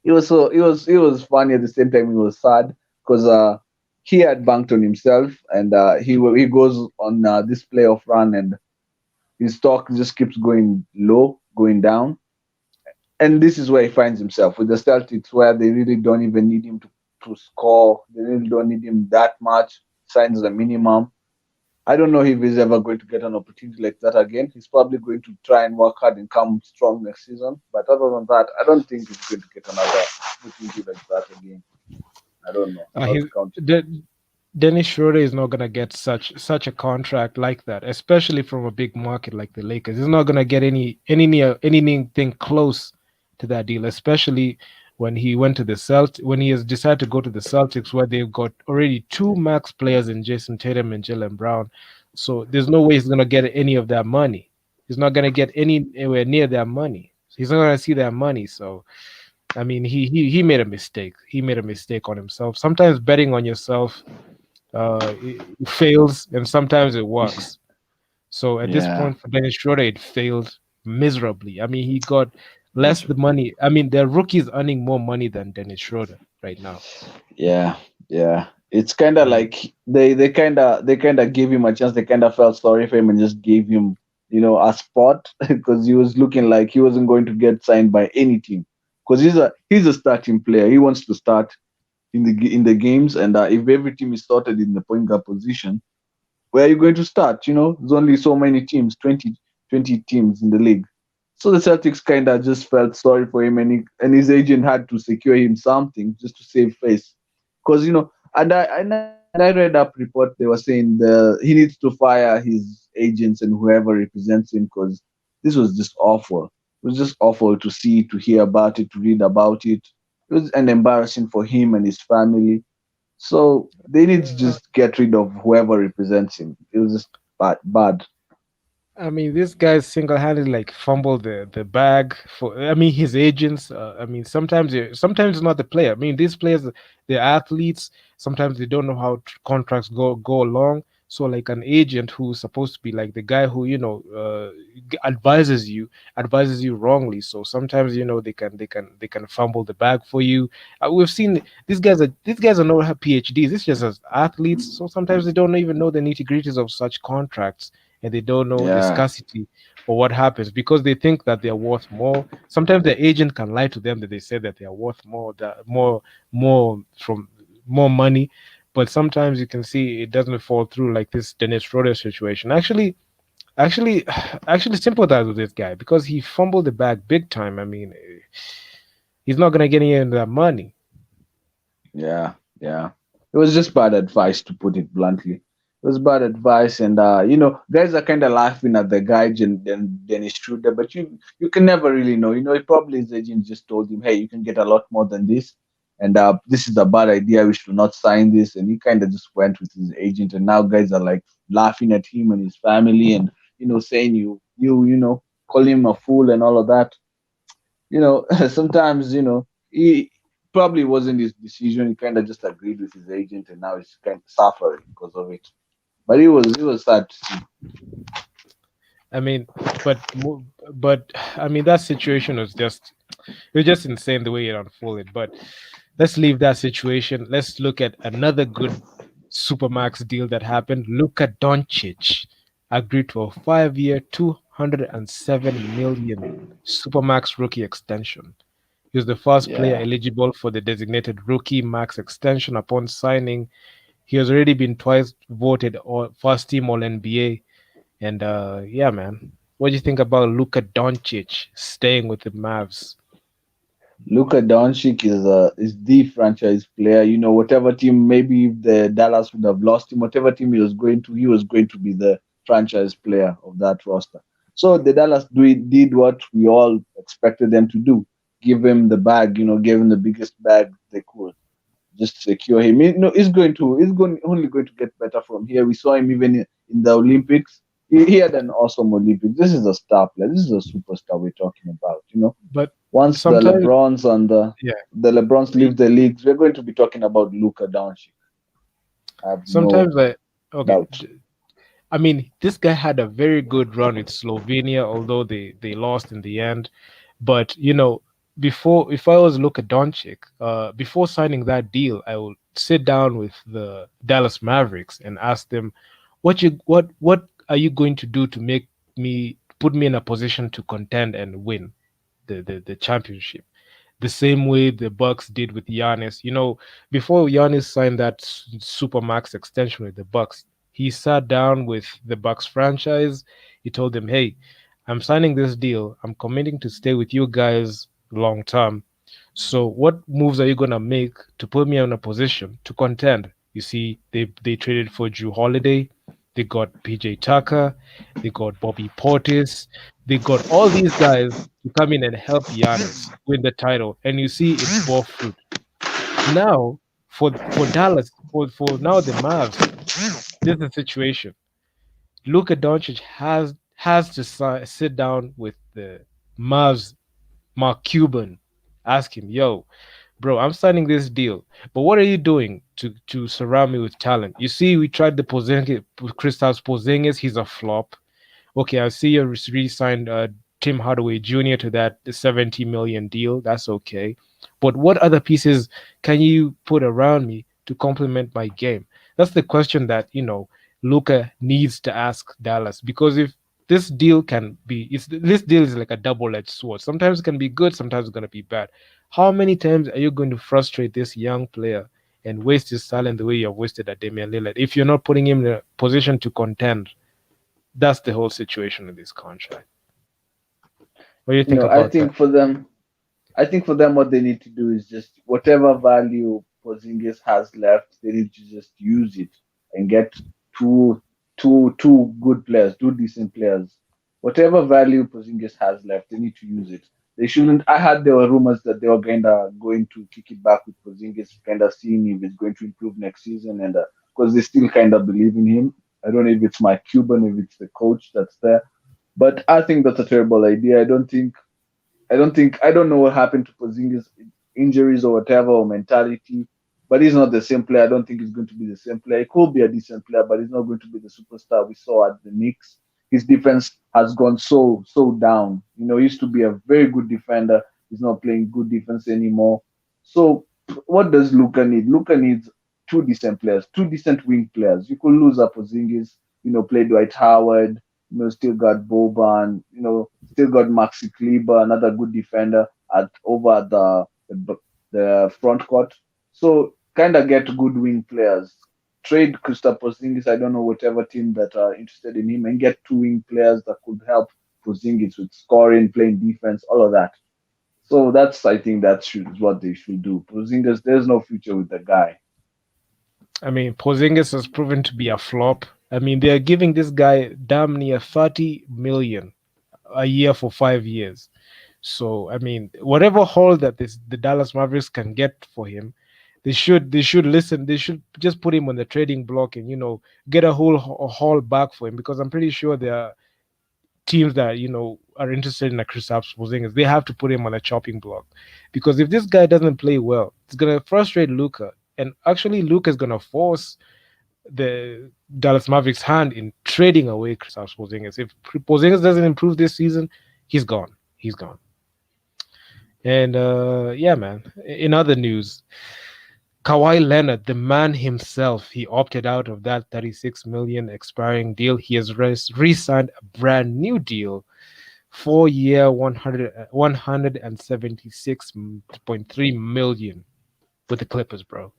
it was funny at the same time. He was sad because he had banked on himself, and he goes on this playoff run, and his stock just keeps going low, going down, and this is where he finds himself with the Celtics, where they really don't even need him to score. They really don't need him that much. Signs the minimum. I don't know if he's ever going to get an opportunity like that again. He's probably going to try and work hard and come strong next season. But other than that, I don't think he's going to get another opportunity like that again. I don't know. Not He's counting. the, Dennis Schroeder is not gonna get such a contract like that, especially from a big market like the Lakers. He's not gonna get anything close to that deal, especially when he went to the when he has decided to go to the Celtics, where they've got already two max players in Jason Tatum and Jalen Brown. So there's no way he's gonna get any of that money. He's not gonna get anywhere near that money. He's not gonna see that money. So I mean, he made a mistake. He made a mistake on himself. Sometimes betting on yourself it fails, and sometimes it works. So at this Yeah, point for Dennis Schroeder, it failed miserably. I mean, he got less the money. I mean, the rookie's earning more money than Dennis Schroeder right now. yeah, yeah. It's kind of I mean, like they kind of gave him a chance. They kind of felt sorry for him and just gave him, a spot because he was looking like he wasn't going to get signed by any team. Because he's a starting player. He wants to start in the games, and if every team is sorted in the point guard position, where are you going to start? There's only so many teams, 20 teams in the league. So the Celtics kind of just felt sorry for him, and his agent had to secure him something just to save face. Because, and I read up report, they were saying he needs to fire his agents and whoever represents him because this was just awful. It was just awful to see, to hear about it, to read about it. It was an embarrassing for him and his family. So they need to just get rid of whoever represents him. It was just bad, bad. I mean, this guy single-handedly like fumbled the bag for. I mean, his agents. I mean, sometimes it's not the player. I mean, these players, they're athletes. Sometimes they don't know how contracts go along. So, like an agent who's supposed to be like the guy who advises you wrongly. So sometimes they can fumble the bag for you. We've seen these guys are not PhDs. This just as athletes. So sometimes they don't even know the nitty-gritties of such contracts, and they don't know the Yeah. scarcity or what happens because they think that they're worth more. Sometimes the agent can lie to them that they say that they are worth more, that more from more money. But sometimes you can see it doesn't fall through like this Dennis Schroeder situation. Actually, actually sympathize with this guy because he fumbled the bag big time. I mean, he's not gonna get any of that money. Yeah, yeah. It was just bad advice, to put it bluntly. It was bad advice, and guys are kind of laughing at the guy Dennis Schroeder, but you can never really know. Probably his agent just told him, "Hey, you can get a lot more than this, and this is a bad idea. We should not sign this." And he kind of just went with his agent, and now guys are like laughing at him and his family, and saying call him a fool and all of that. Sometimes, he probably wasn't his decision. He kind of just agreed with his agent, and now he's kind of suffering because of it. But it was sad to see. I mean, but I mean that situation was just insane the way it unfolded. But let's leave that situation. Let's look at another good supermax deal that happened. Luka Doncic agreed to a 5-year, 207 million supermax rookie extension. He was the first player Yeah. eligible for the designated rookie max extension upon signing. He has already been twice voted first team All NBA. And yeah, man, what do you think about Luka Doncic staying with the Mavs? Luka Doncic is the franchise player. Whatever team, maybe if the Dallas would have lost him, whatever team he was going to be the franchise player of that roster. So the Dallas did what we all expected them to do: give him the bag. Give him the biggest bag they could, just secure him. He's only going to get better from here. We saw him even in the Olympics. He had an awesome Olympics. This is a star player. This is a superstar we're talking about. But Once the sometimes, LeBrons and yeah, the LeBrons leave the leagues, we're going to be talking about Luka Doncic. I have no sometimes I okay. doubt. I mean, this guy had a very good run with Slovenia, although they lost in the end. But before, if I was Luka Doncic, before signing that deal, I would sit down with the Dallas Mavericks and ask them, what are you going to do to make me put me in a position to contend and win the championship? The same way the Bucks did with Giannis. You know, before Giannis signed that super max extension with the Bucks, he sat down with the Bucks franchise. He told them, "Hey, I'm signing this deal. I'm committing to stay with you guys long term. So, what moves are you gonna make to put me in a position to contend?" You see, they traded for Drew Holiday. They got PJ Tucker. They got Bobby Portis. They got all these guys to come in and help Giannis win the title, and you see it's bore fruit. Now, for Dallas, for now the Mavs, this is the situation. Luka Doncic has to sit down with the Mavs, Mark Cuban, ask him, "Yo, bro, I'm signing this deal, but what are you doing to surround me with talent?" You see, we tried the Porzingis, Kristaps Porzingis, he's a flop. Okay, I see you re-signed Tim Hardaway Jr. to that 70 million deal. That's okay. But what other pieces can you put around me to complement my game? That's the question that, Luca needs to ask Dallas, because if this deal is like a double-edged sword. Sometimes it can be good, sometimes it's going to be bad. How many times are you going to frustrate this young player and waste his talent the way you have wasted at Damian Lillard if you're not putting him in a position to contend? That's the whole situation in this contract. What do you You think know, I about that? think for them, I think for them, what they need to do is just whatever value Porzingis has left, they need to just use it and get two, two good players, two decent players. Whatever value Porzingis has left, they need to use it. They shouldn't. I heard there were rumors that they were kind of going to kick it back with Porzingis, kind of seeing if it's going to improve next season, and because they still kind of believe in him. I don't know if it's Mike Cuban, if it's the coach that's there, but I think that's a terrible idea. I don't know what happened to Porzingis, injuries or whatever, or mentality. But he's not the same player. I don't think he's going to be the same player. He could be a decent player, but he's not going to be the superstar we saw at the Knicks. His defense has gone so down. You know, he used to be a very good defender. He's not playing good defense anymore. So what does Luca need? Luca needs two decent players, two decent wing players. You could lose a Porzingis, play Dwight Howard, still got Boban, still got Maxi Kleber, another good defender at over the front court. So kind of get good wing players. Trade Kristaps Porzingis. I don't know whatever team that are interested in him, and get two wing players that could help Porzingis with scoring, playing defense, all of that. So that's I think is what they should do. Porzingis, there's no future with the guy. I mean, Porzingis has proven to be a flop. I mean, they are giving this guy damn near 30 million a year for 5 years. So, I mean, whatever haul that the Dallas Mavericks can get for him, they should listen. They should just put him on the trading block and get a whole haul back for him, because I'm pretty sure there are teams that are interested in a Kristaps Porzingis. They have to put him on a chopping block, because if this guy doesn't play well, it's gonna frustrate Luca, and actually Luca is gonna force the Dallas Mavericks' hand in trading away Kristaps Porzingis. If Porzingis doesn't improve this season, he's gone. He's gone. And yeah, man. In other news, Kawhi Leonard, the man himself, he opted out of that 36 million expiring deal. He has re-signed a brand new deal, 4 year, 176.3 million with the Clippers, bro.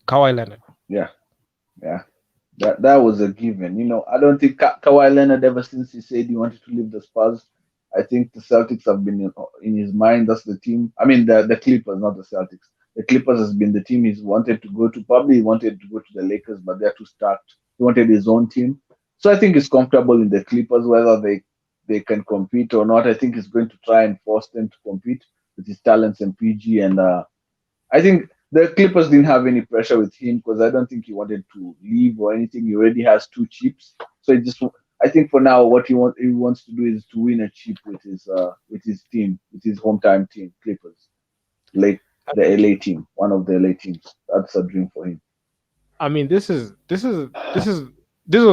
Kawhi Leonard. Yeah, yeah. That was a given. I don't think Kawhi Leonard ever since he said he wanted to leave the Spurs. I think the Celtics have been in his mind. That's the team. I mean, the Clippers, not the Celtics. The Clippers has been the team he's wanted to go to. Probably he wanted to go to the Lakers, but they're too stacked. He wanted his own team. So I think he's comfortable in the Clippers, whether they can compete or not. I think he's going to try and force them to compete with his talents and PG. And I think the Clippers didn't have any pressure with him because I don't think he wanted to leave or anything. He already has two chips, so I think for now, what he wants to do is to win a chip with his team, with his hometown team, Clippers, like the LA team, one of the LA teams. That's a dream for him. I mean, this was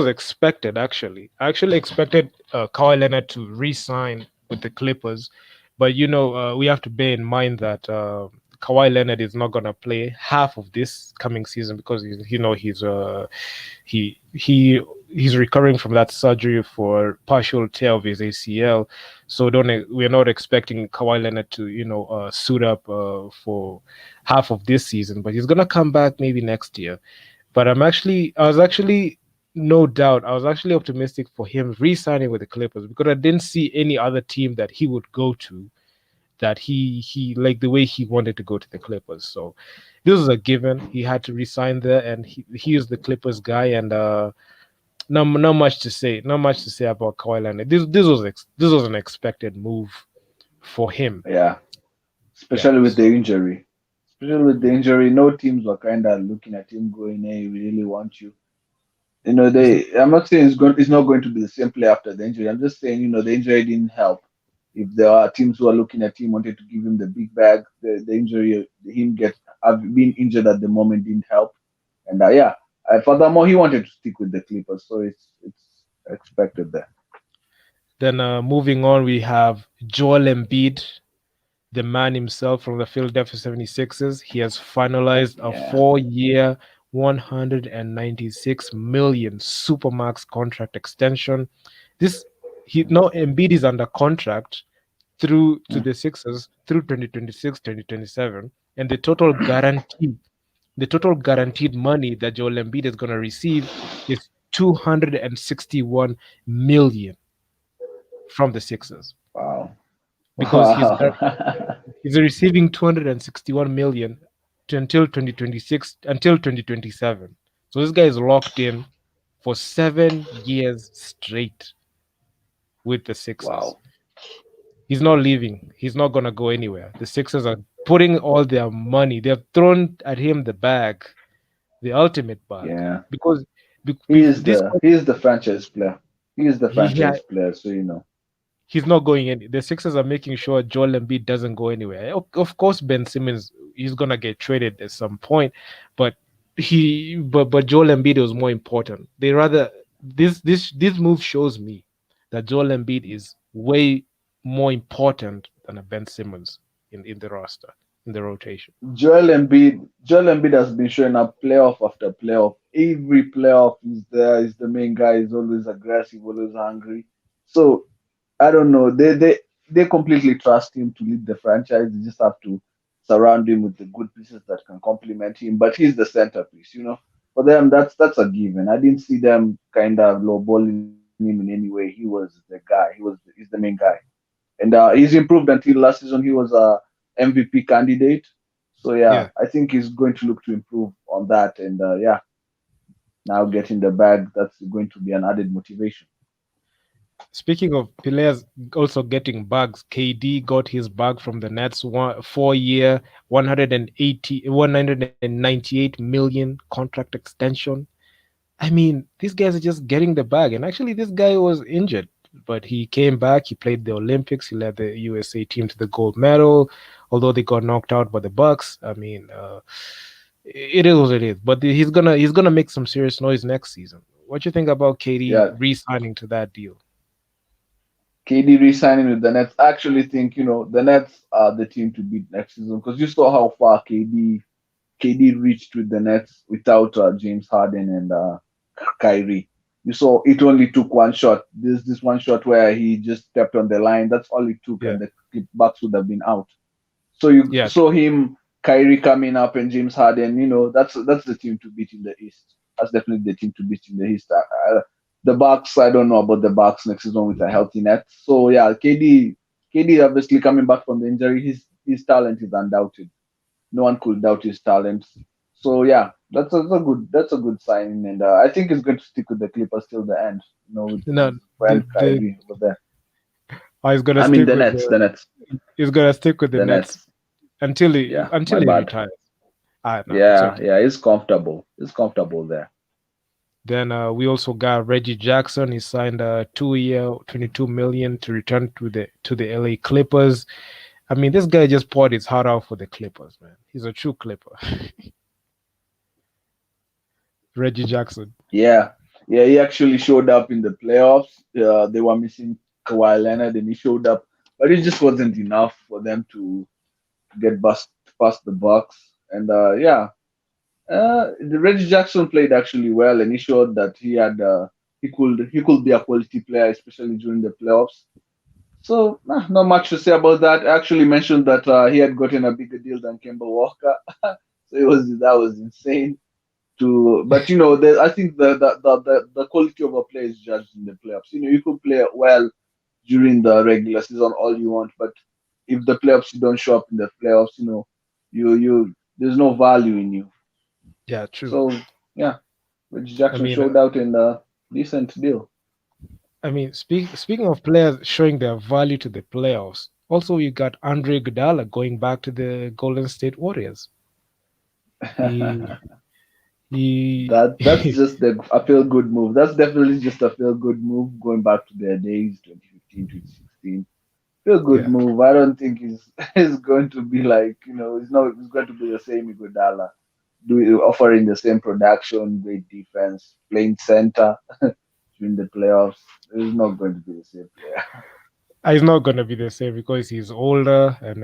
expected. Actually, I actually expected Kawhi Leonard to re-sign with the Clippers, But we have to bear in mind that Kawhi Leonard is not gonna play half of this coming season because he's recovering from that surgery for partial tear of his ACL. So don't we're not expecting Kawhi Leonard to suit up for half of this season, but he's gonna come back maybe next year. But I was actually no doubt, I was actually optimistic for him re-signing with the Clippers because I didn't see any other team that he would go to that he like the way he wanted to go to the Clippers. So this was a given. He had to resign there, and he is the Clippers guy. And not much to say. Not much to say about Kawhi Leonard. This was an expected move for him. Yeah, Yeah. especially with the So injury. Especially with the injury, no teams were kind of looking at him going, "Hey, we really want you." he's I'm not saying it's not going to be the same play after the injury. I'm just saying, the injury didn't help. If there are teams who are looking at him, wanted to give him the big bag, the injury, him get have been injured at the moment didn't help. And yeah, furthermore, he wanted to stick with the Clippers, so it's expected there. then moving on, we have Joel Embiid, the man himself from the Philadelphia 76ers. He has finalized a Yeah. 4-year, 196 million supermax contract extension. This he no Embiid is under contract through to Mm. the Sixers through 2026, 2027, and the total guaranteed money that Joel Embiid is going to receive is 261 million from the Sixers Wow. because Wow. he's receiving 261 million until 2026 until 2027. So this guy is locked in for 7 years straight with the Sixers. Wow. He's not leaving. He's not gonna go anywhere. The Sixers are putting all their money. They've thrown at him the bag, the ultimate bag, Yeah. because He is this the franchise player. He is the he franchise player, so he's not going any. The Sixers are making sure Joel Embiid doesn't go anywhere. Of course, Ben Simmons he's gonna get traded at some point, but but Joel Embiid was more important. They rather this move shows me that Joel Embiid is way more important than a Ben Simmons in the roster in the rotation. Joel Embiid has been showing up playoff after playoff. Every playoff he's there. He's the main guy. He's always aggressive, always hungry. So I don't know. They completely trust him to lead the franchise. They just have to surround him with the good pieces that can complement him. But he's the centerpiece. For them, that's a given. I didn't see them kind of lowballing him in any way. He was the guy. He's the main guy, and he's improved until last season. He was a MVP candidate. So yeah, Yeah. I think he's going to look to improve on that, and yeah, now getting the bag, that's going to be an added motivation. Speaking of players also getting bugs, KD got his bug from the Nets 4-year, 198 million contract extension. I mean, these guys are just getting the bag. And actually, this guy was injured, but he came back. He played the Olympics. He led the USA team to the gold medal, although they got knocked out by the Bucks. I mean, it is what it is. But he's gonna make some serious noise next season. What you think about KD Yeah, re-signing to that deal? KD re-signing with the Nets. I actually think the Nets are the team to beat next season because you saw how far KD reached with the Nets without James Harden and Kyrie. You saw it only took one shot. This one shot where he just stepped on the line. That's all it took, Yeah, and the Bucks would have been out. So you yeah. saw him, Kyrie coming up, and James Harden. That's the team to beat in the East. That's definitely the team to beat in the East. The Bucks, I don't know about the Bucks next season with a healthy net. So yeah, KD obviously coming back from the injury. His talent is undoubted. No one could doubt his talent. So yeah, that's a good sign, and I think he's going to stick with the Clippers till the end. With No, his friend Kyrie over there. he's gonna I mean stick the with Nets, the the Nets, he's gonna stick with the the Nets Nets. until he Yeah, my until he bad. retires. Ah, no, it's Yeah, okay. yeah, he's comfortable. He's comfortable there. Then we also got Reggie Jackson. He signed a 2-year, 22 million to return to the LA Clippers. I mean, this guy just poured his heart out for the Clippers, man. He's a true Clipper. Reggie Jackson. Yeah, yeah, he actually showed up in the playoffs. They were missing Kawhi Leonard, and he showed up but it just wasn't enough for them to get past the Bucks. And yeah, the Reggie Jackson played actually well, and he showed that he could be a quality player, especially during the playoffs. So not much to say about that. I actually mentioned that he had gotten a bigger deal than Kemba Walker, so that was insane. But I think the quality of a player is judged in the playoffs. You could play well during the regular season all you want, but if the playoffs you don't show up in the playoffs, you there's no value in you. Yeah, true. So yeah, Reggie I Jackson mean, showed out in a decent deal. speaking of players showing their value to the playoffs, also you got Andre Iguodala going back to the Golden State Warriors. He he That's just a feel good move. That's definitely just a feel good move going back to their days, 2015, 2016. Feel good yeah. move. I don't think he's going to be like, it's going to be the same Iguodala, offering the same production, great defense, playing center during the playoffs. It's not going to be the same player. He's not gonna be the same because he's older, and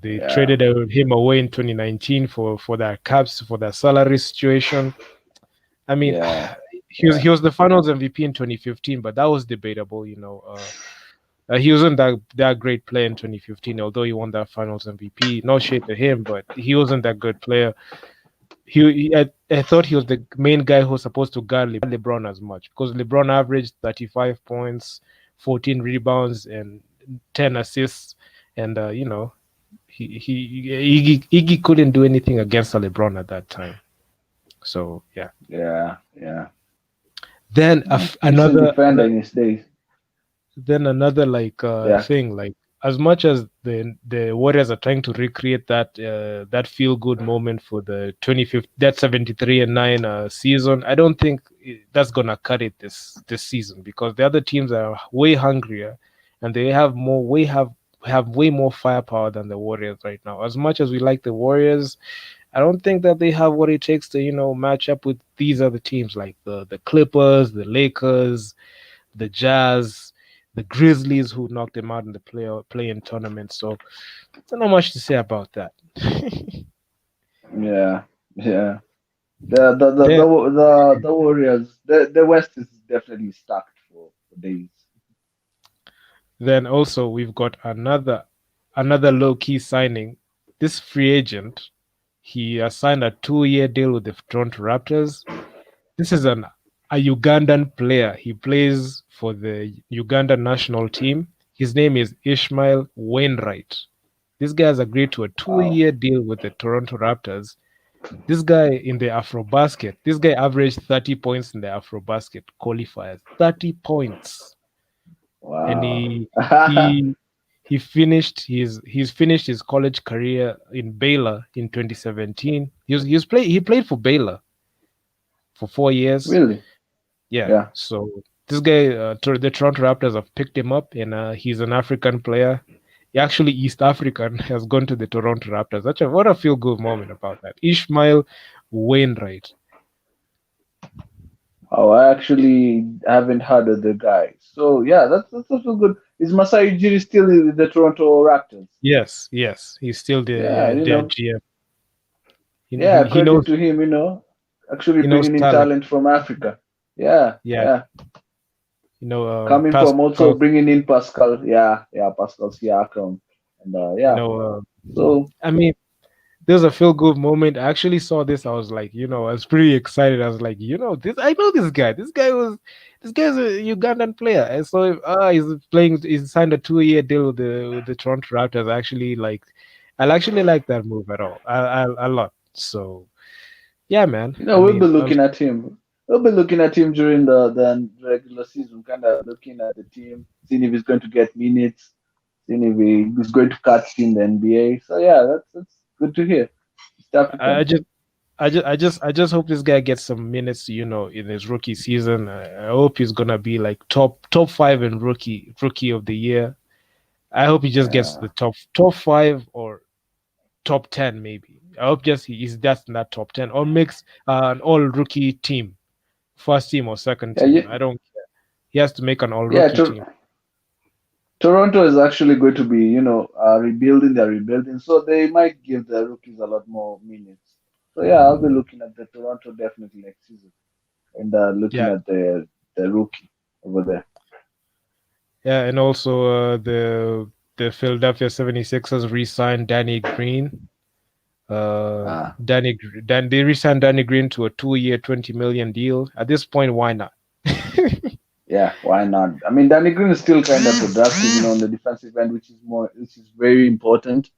they Yeah, traded him away in 2019 for that caps for that salary situation. I mean, yeah, he was yeah, he was the Finals MVP in 2015, but that was debatable. He wasn't that great player in 2015, although he won that Finals MVP. No shade to him, but he wasn't that good player. I thought he was the main guy who was supposed to guard LeBron as much because LeBron averaged 35 points, 14 rebounds, and 10 assists, and Iggy couldn't do anything against LeBron at that time. So yeah. yeah. Then Decent defender in his days. another like Yeah. thing, like as much as the Warriors are trying to recreate that feel good moment for the 25th that 73-9 season, I don't think that's gonna cut it this season because the other teams are way hungrier and they have way more firepower than the Warriors right now. As much as we like the Warriors, I don't think that they have what it takes to match up with these other teams like the Clippers, the Lakers, the Jazz, the Grizzlies, who knocked them out in the play-in tournament. So, there's not much to say about that. Yeah, yeah. then, The Warriors, the West is definitely stacked for days. then also we've got another low-key signing. This free agent, he has signed a 2-year deal with the Toronto Raptors. This is a Ugandan player. He plays for the Uganda national team. His name is Ishmael Wainwright. This guy has agreed to a Wow, 2-year deal with the Toronto Raptors. This guy in the Afrobasket, this guy averaged 30 points in the Afrobasket qualifiers. 30 points. And wow. he's finished his college career in Baylor in 2017. He played for Baylor for 4 years. Really? Yeah. Yeah. So this guy, the Toronto Raptors have picked him up, and he's an African player. He actually East African has gone to the Toronto Raptors. What a feel good moment about that. Ishmael Wainwright. Oh, I actually haven't heard of the guy. So yeah, that's also good. Is Masai Ujiri still with the Toronto Raptors? Yes, yes, he's still Yeah, their GM. yeah, He credit knows to him, actually he knows bringing in talent. talent from Africa. Yeah, Yeah, yeah. Coming from also Pascal. bringing in Pascal. Yeah, yeah, Pascal Siakam. And You yeah. know, So I mean, there's a feel good moment. I actually saw this. I was like, I was pretty excited. I was like, this. I know this guy. This guy's a Ugandan player. And so, he's playing. He's signed a 2-year deal with the Toronto Raptors. I'll actually like that move at all. A lot. So, yeah, man. I we'll be mean, looking at him. We'll be looking at him during the regular season, kind of looking at the team, seeing if he's going to get minutes, seeing if he's going to catch in the NBA. So yeah, that's good to hear. East I African. just. I just hope this guy gets some minutes, in his rookie season. I hope he's gonna be like top 5 in rookie of the year. I hope he just gets the Yeah. top 5 or top 10 maybe. I hope just he's just in that top 10 or makes an all rookie team, first team or second Yeah, team. I don't care. He has to make an all yeah, rookie team. Toronto is actually going to be, rebuilding. They're rebuilding, so they might give the rookies a lot more minutes. So yeah, I'll be looking at the Toronto definitely next season, and looking Yeah, at the rookie over there. yeah, and also the Philadelphia 76ers re-signed Danny Green. Ah, They re-signed Danny Green to a 2-year, 20 million deal. At this point, why not? yeah, why not? I mean, Danny Green is still kind of productive, on the defensive end, which is very important.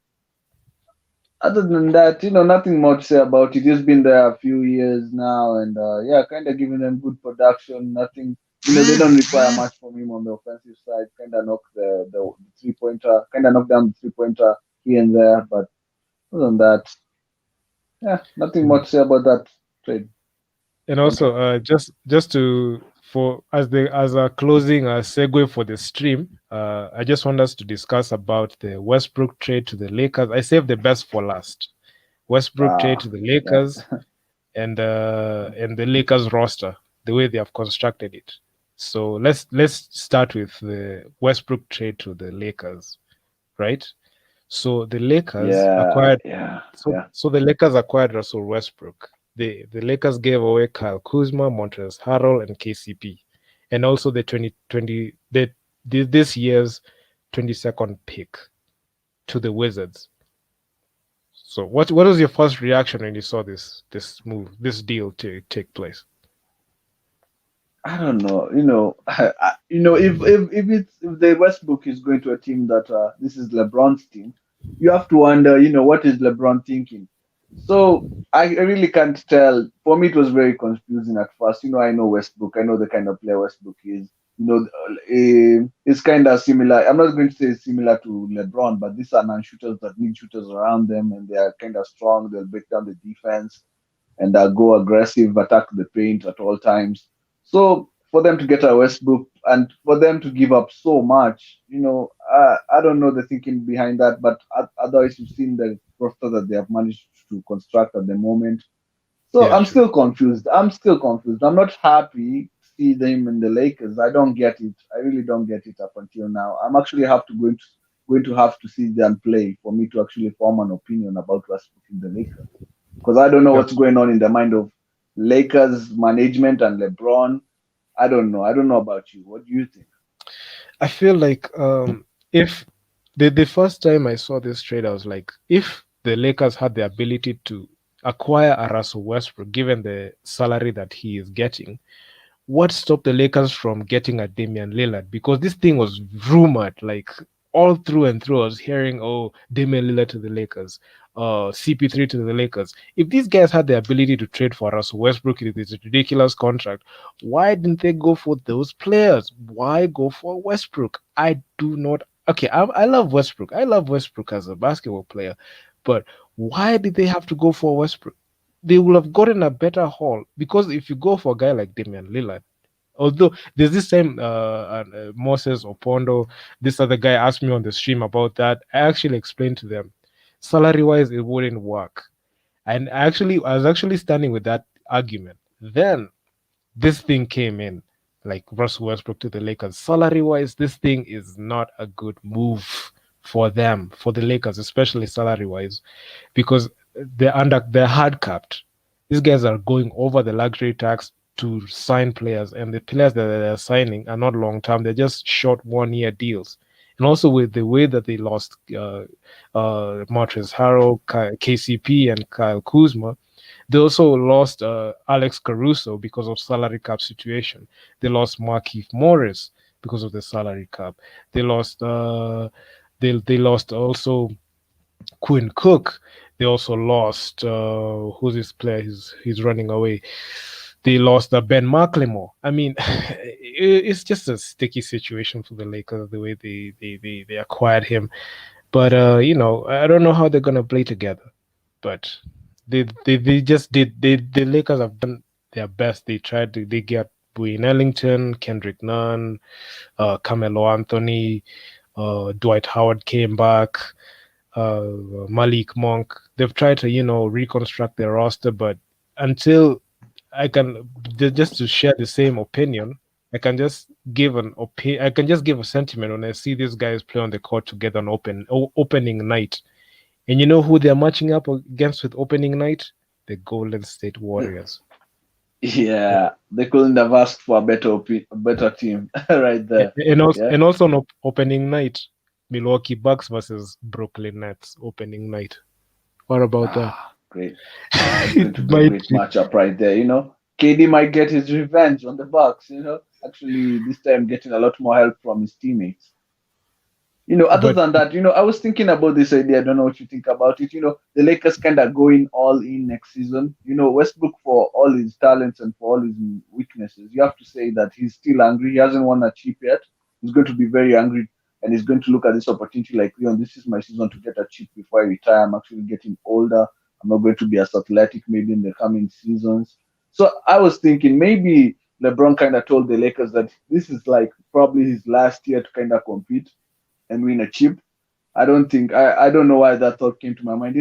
Other than that, nothing much to say about it. He's been there a few years now, and yeah, kind of giving them good production. Nothing, they don't require much from him on the offensive side. Kind of knock the 3 pointer, kind of knock down the 3 pointer here and there. But other than that, yeah, nothing much to say about that trade And also, contract. just to for as a closing segue for the stream, I just want us to discuss about the Westbrook trade to the Lakers. I saved the best for last. Westbrook trade Ah, to the that Lakers and the Lakers roster, the way they have constructed it. So let's start with the Westbrook trade to the Lakers, right? So the Lakers yeah, acquired yeah, yeah. so the Lakers acquired Russell Westbrook. The Lakers gave away Kyle Kuzma, Montrezl Harrell, and KCP, and also the 2020 this year's 22nd pick to the Wizards. So what was your first reaction when you saw this deal to take place? I don't know. If the Westbrook is going to a team that this is LeBron's team, you have to wonder, what is LeBron thinking? So I really can't tell. For me, it was very confusing at first. I know Westbrook. I know the kind of player Westbrook is. It's kind of similar. I'm not going to say similar to LeBron, but these are non-shooters that need shooters around them, and they are kind of strong. They'll break down the defense and go aggressive, attack the paint at all times. So for them to get a Westbrook and for them to give up so much, I don't know the thinking behind that, but otherwise you've seen the roster that they have managed to construct at the moment. So Yeah, I'm true. still confused. I'm not happy to see them in the Lakers. I don't get it. I really don't get it up until now. I'm actually going to have to see them play for me to actually form an opinion about Westbrook in the Lakers because I don't know Yeah. what's going on in the mind of Lakers management and LeBron. I don't know. I don't know about you. What do you think? I feel like if the first time I saw this trade, I was like, if the Lakers had the ability to acquire a Russell Westbrook, given the salary that he is getting, what stopped the Lakers from getting a Damian Lillard? Because this thing was rumored, like all through and through. I was hearing, oh, Damian Lillard to the Lakers, CP3 to the Lakers. If these guys had the ability to trade for Russell Westbrook with this ridiculous contract, why didn't they go for those players? Why go for Westbrook? I do not. Okay, I love Westbrook. I love Westbrook as a basketball player, but why did they have to go for Westbrook? They would have gotten a better haul because if you go for a guy like Damian Lillard, although there's this same Moses Opondo, this other guy asked me on the stream about that. I actually explained to them, salary wise, it wouldn't work, and I was actually standing with that argument. Then this thing came in, like Russell Westbrook to the Lakers. Salary wise, this thing is not a good move for them, for the Lakers, especially salary wise, because they're hard capped. These guys are going over the luxury tax to sign players, and the players that they're signing are not long term. They're just short 1 year deals. And also with the way that they lost Montrezl Harrell, KCP, and Kyle Kuzma, they also lost Alex Caruso because of salary cap situation. They lost Markieff Morris because of the salary cap. They lost they lost also Quinn Cook. They also lost who's this player? He's running away. They lost Ben McLemore. I mean, it's just a sticky situation for the Lakers the way they acquired him. But I don't know how they're gonna play together. But they just did. The Lakers have done their best. They get Wayne Ellington, Kendrick Nunn, Carmelo Anthony, Dwight Howard came back, uh, Malik Monk. They've tried to, reconstruct their roster, but until I can, just to share the same opinion, I can just give an opinion. I can just give a sentiment when I see these guys play on the court together on opening night. And you know who they're matching up against with opening night? The Golden State Warriors. Yeah, they couldn't have asked for a a better team right there. Yeah. And also on opening night, Milwaukee Bucks versus Brooklyn Nets opening night. What about that? Great. That's going It to be a might great be, matchup right there. KD might get his revenge on the Bucks. Actually this time getting a lot more help from his teammates. Other but than that, I was thinking about this idea. I don't know what you think about it. The Lakers kind of going all in next season. Westbrook, for all his talents and for all his weaknesses, you have to say that he's still angry. He hasn't won a chip yet. He's going to be very angry, and he's going to look at this opportunity like, Leon, this is my season to get a chip before I retire. I'm actually getting older. I'm not going to be as athletic maybe in the coming seasons. So I was thinking maybe LeBron kind of told the Lakers that this is like probably his last year to kind of compete and win a chip. I don't know why that thought came to my mind.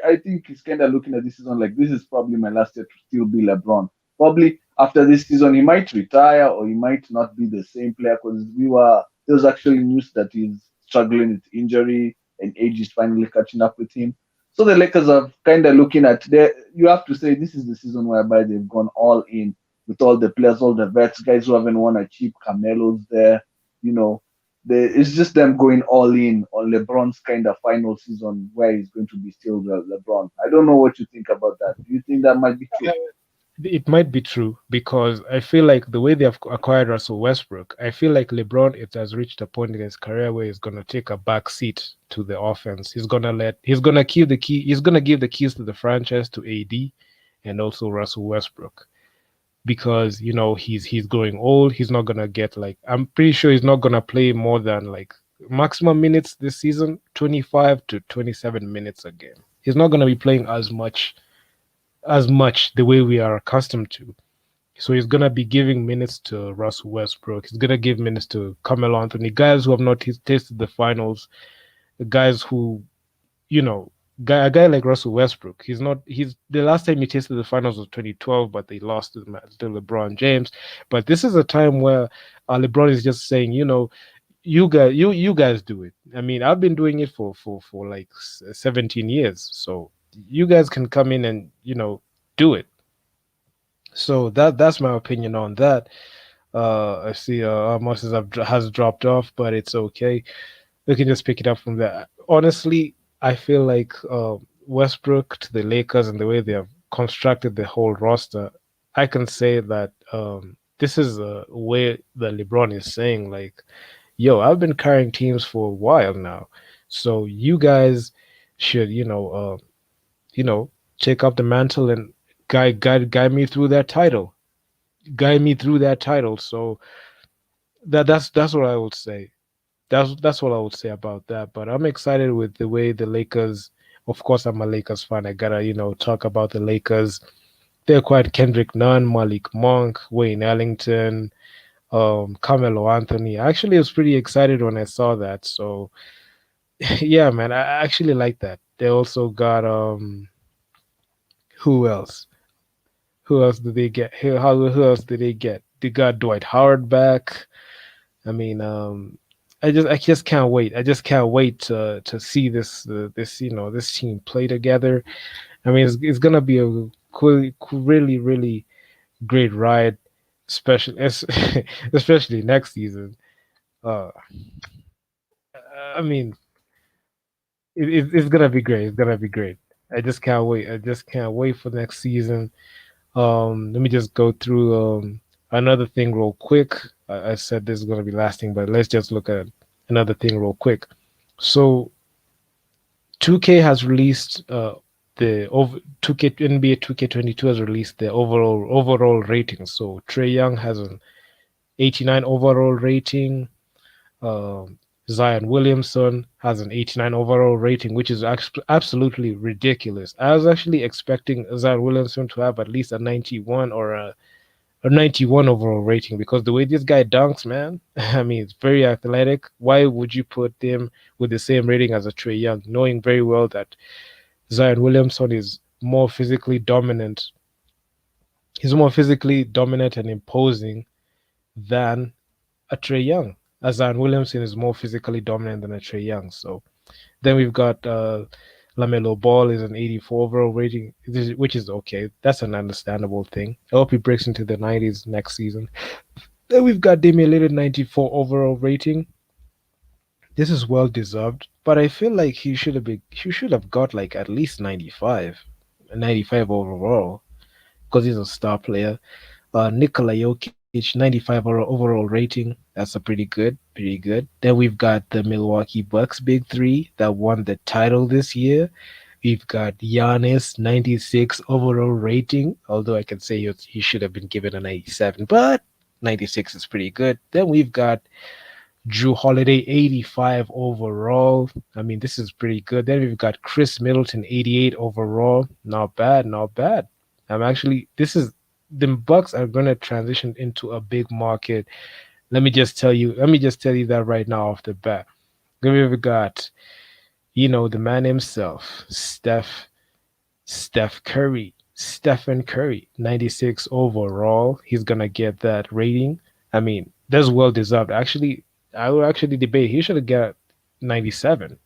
I think he's kind of looking at this season like this is probably my last year to still be LeBron. Probably after this season he might retire or he might not be the same player because there was actually news that he's struggling with injury and age is finally catching up with him. So the Lakers are kind of looking at there. You have to say this is the season whereby they've gone all in with all the players, all the vets, guys who haven't won a chip. Carmelo's there, you know it's just them going all in on LeBron's kind of final season where he's going to be still LeBron. I don't know what you think about that. Do you think that might be true? it might be true because I feel like the way they have acquired Russell Westbrook, I feel like LeBron it has reached a point in his career where he's gonna take a back seat to the offense. He's gonna give the keys to the franchise to AD and also Russell Westbrook because he's growing old. He's not gonna get like I'm pretty sure he's not gonna play more than like maximum minutes this season, 25 to 27 minutes a game. He's not gonna be playing as much the way we are accustomed to. So he's gonna be giving minutes to Russell Westbrook. He's gonna give minutes to Carmelo Anthony, guys who have not tasted the finals, guys who, you know, a guy like Russell Westbrook. He's the last time he tasted the finals was 2012, but they lost to LeBron James. But this is a time where LeBron is just saying, you guys do it. I mean, I've been doing it for like 17 years, so you guys can come in and do it. So that's my opinion on that. I see Amos has dropped off, but it's okay. We can just pick it up from there. Honestly, I feel like Westbrook to the Lakers and the way they have constructed the whole roster, I can say that this is a way that LeBron is saying like, "Yo, I've been carrying teams for a while now, so you guys should, take up the mantle and guide me through that title, guide me through that title." So that's what I would say. That's what I would say about that. But I'm excited with the way the Lakers. Of course, I'm a Lakers fan. I gotta talk about the Lakers. They acquired Kendrick Nunn, Malik Monk, Wayne Ellington, Carmelo Anthony. I actually was pretty excited when I saw that. So yeah, man, I actually like that. They also got who else? Who else did they get? Who else did they get? They got Dwight Howard back. I mean, I just can't wait. I just can't wait to see this team play together. I mean, it's gonna be a really really great ride, especially especially next season. Uh, I mean, it's gonna be great. It's gonna be great. I just can't wait. I just can't wait for next season. Let me just go through another thing real quick. I said this is going to be lasting, but let's just look at another thing real quick. So 2K has released the over 2K NBA 2K22 has released the overall rating. So Trey Young has an 89 overall rating. Um, Zion Williamson has an 89 overall rating, which is absolutely ridiculous. I was actually expecting Zion Williamson to have at least a 91 or a 91 overall rating because the way this guy dunks, man, I mean, it's very athletic. Why would you put him with the same rating as a Trey Young, knowing very well that Zion Williamson is more physically dominant? He's more physically dominant and imposing than a Trey Young. As Zion Williamson is more physically dominant than a Trey Young. So then we've got Lamelo Ball is an 84 overall rating, which is okay. That's an understandable thing. I hope he breaks into the 90s next season. Then we've got Damian Lillard 94 overall rating. This is well deserved, but I feel like he should have got like at least 95, 95 overall because he's a star player. Nikola Jokic, 95 overall rating. That's a pretty good. Then we've got the Milwaukee Bucks big three that won the title this year. We've got Giannis, 96 overall rating, although I can say he should have been given a 97, but 96 is pretty good. Then we've got Drew Holiday, 85 overall. I mean, this is pretty good. Then we've got Chris Middleton, 88 overall. Not bad, not bad. The Bucks are going to transition into a big market. Let me just tell you that right now off the bat. Then we've got, the man himself, Steph Curry, Stephen Curry, 96 overall. He's gonna get that rating. I mean, that's well deserved. Actually, I would actually debate he should have got 97.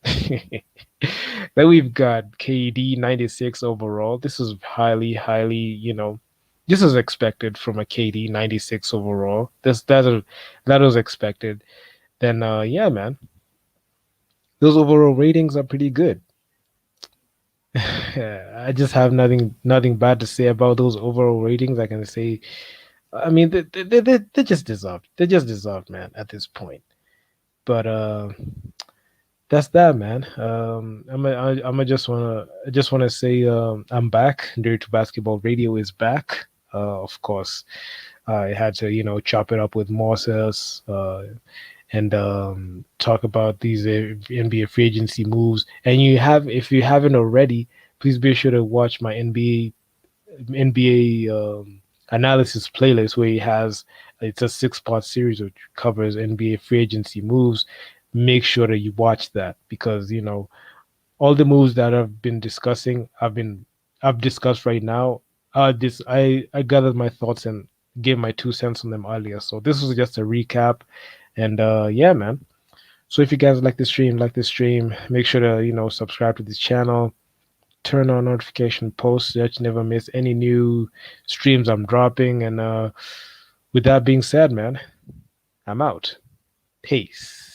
Then we've got KD, 96 overall. This is highly, this is expected from a KD 96 overall. That was expected. Then yeah, man, those overall ratings are pretty good. I just have nothing bad to say about those overall ratings. I can say, I mean, they just deserved. They just deserved, man, at this point. But that's that, man. I just wanna say I'm back. Nderitu Basketball Radio is back. Of course, I had to chop it up with Moses and talk about these NBA free agency moves. And if you haven't already, please be sure to watch my NBA analysis playlist where he has it's a 6-part series which covers NBA free agency moves. Make sure that you watch that because all the moves that I've been discussing, I've discussed right now. This I gathered my thoughts and gave my 2 cents on them earlier. So this was just a recap, and yeah, man. So if you guys like this stream, make sure to subscribe to this channel, turn on notification posts so that you never miss any new streams I'm dropping. And with that being said, man, I'm out. Peace.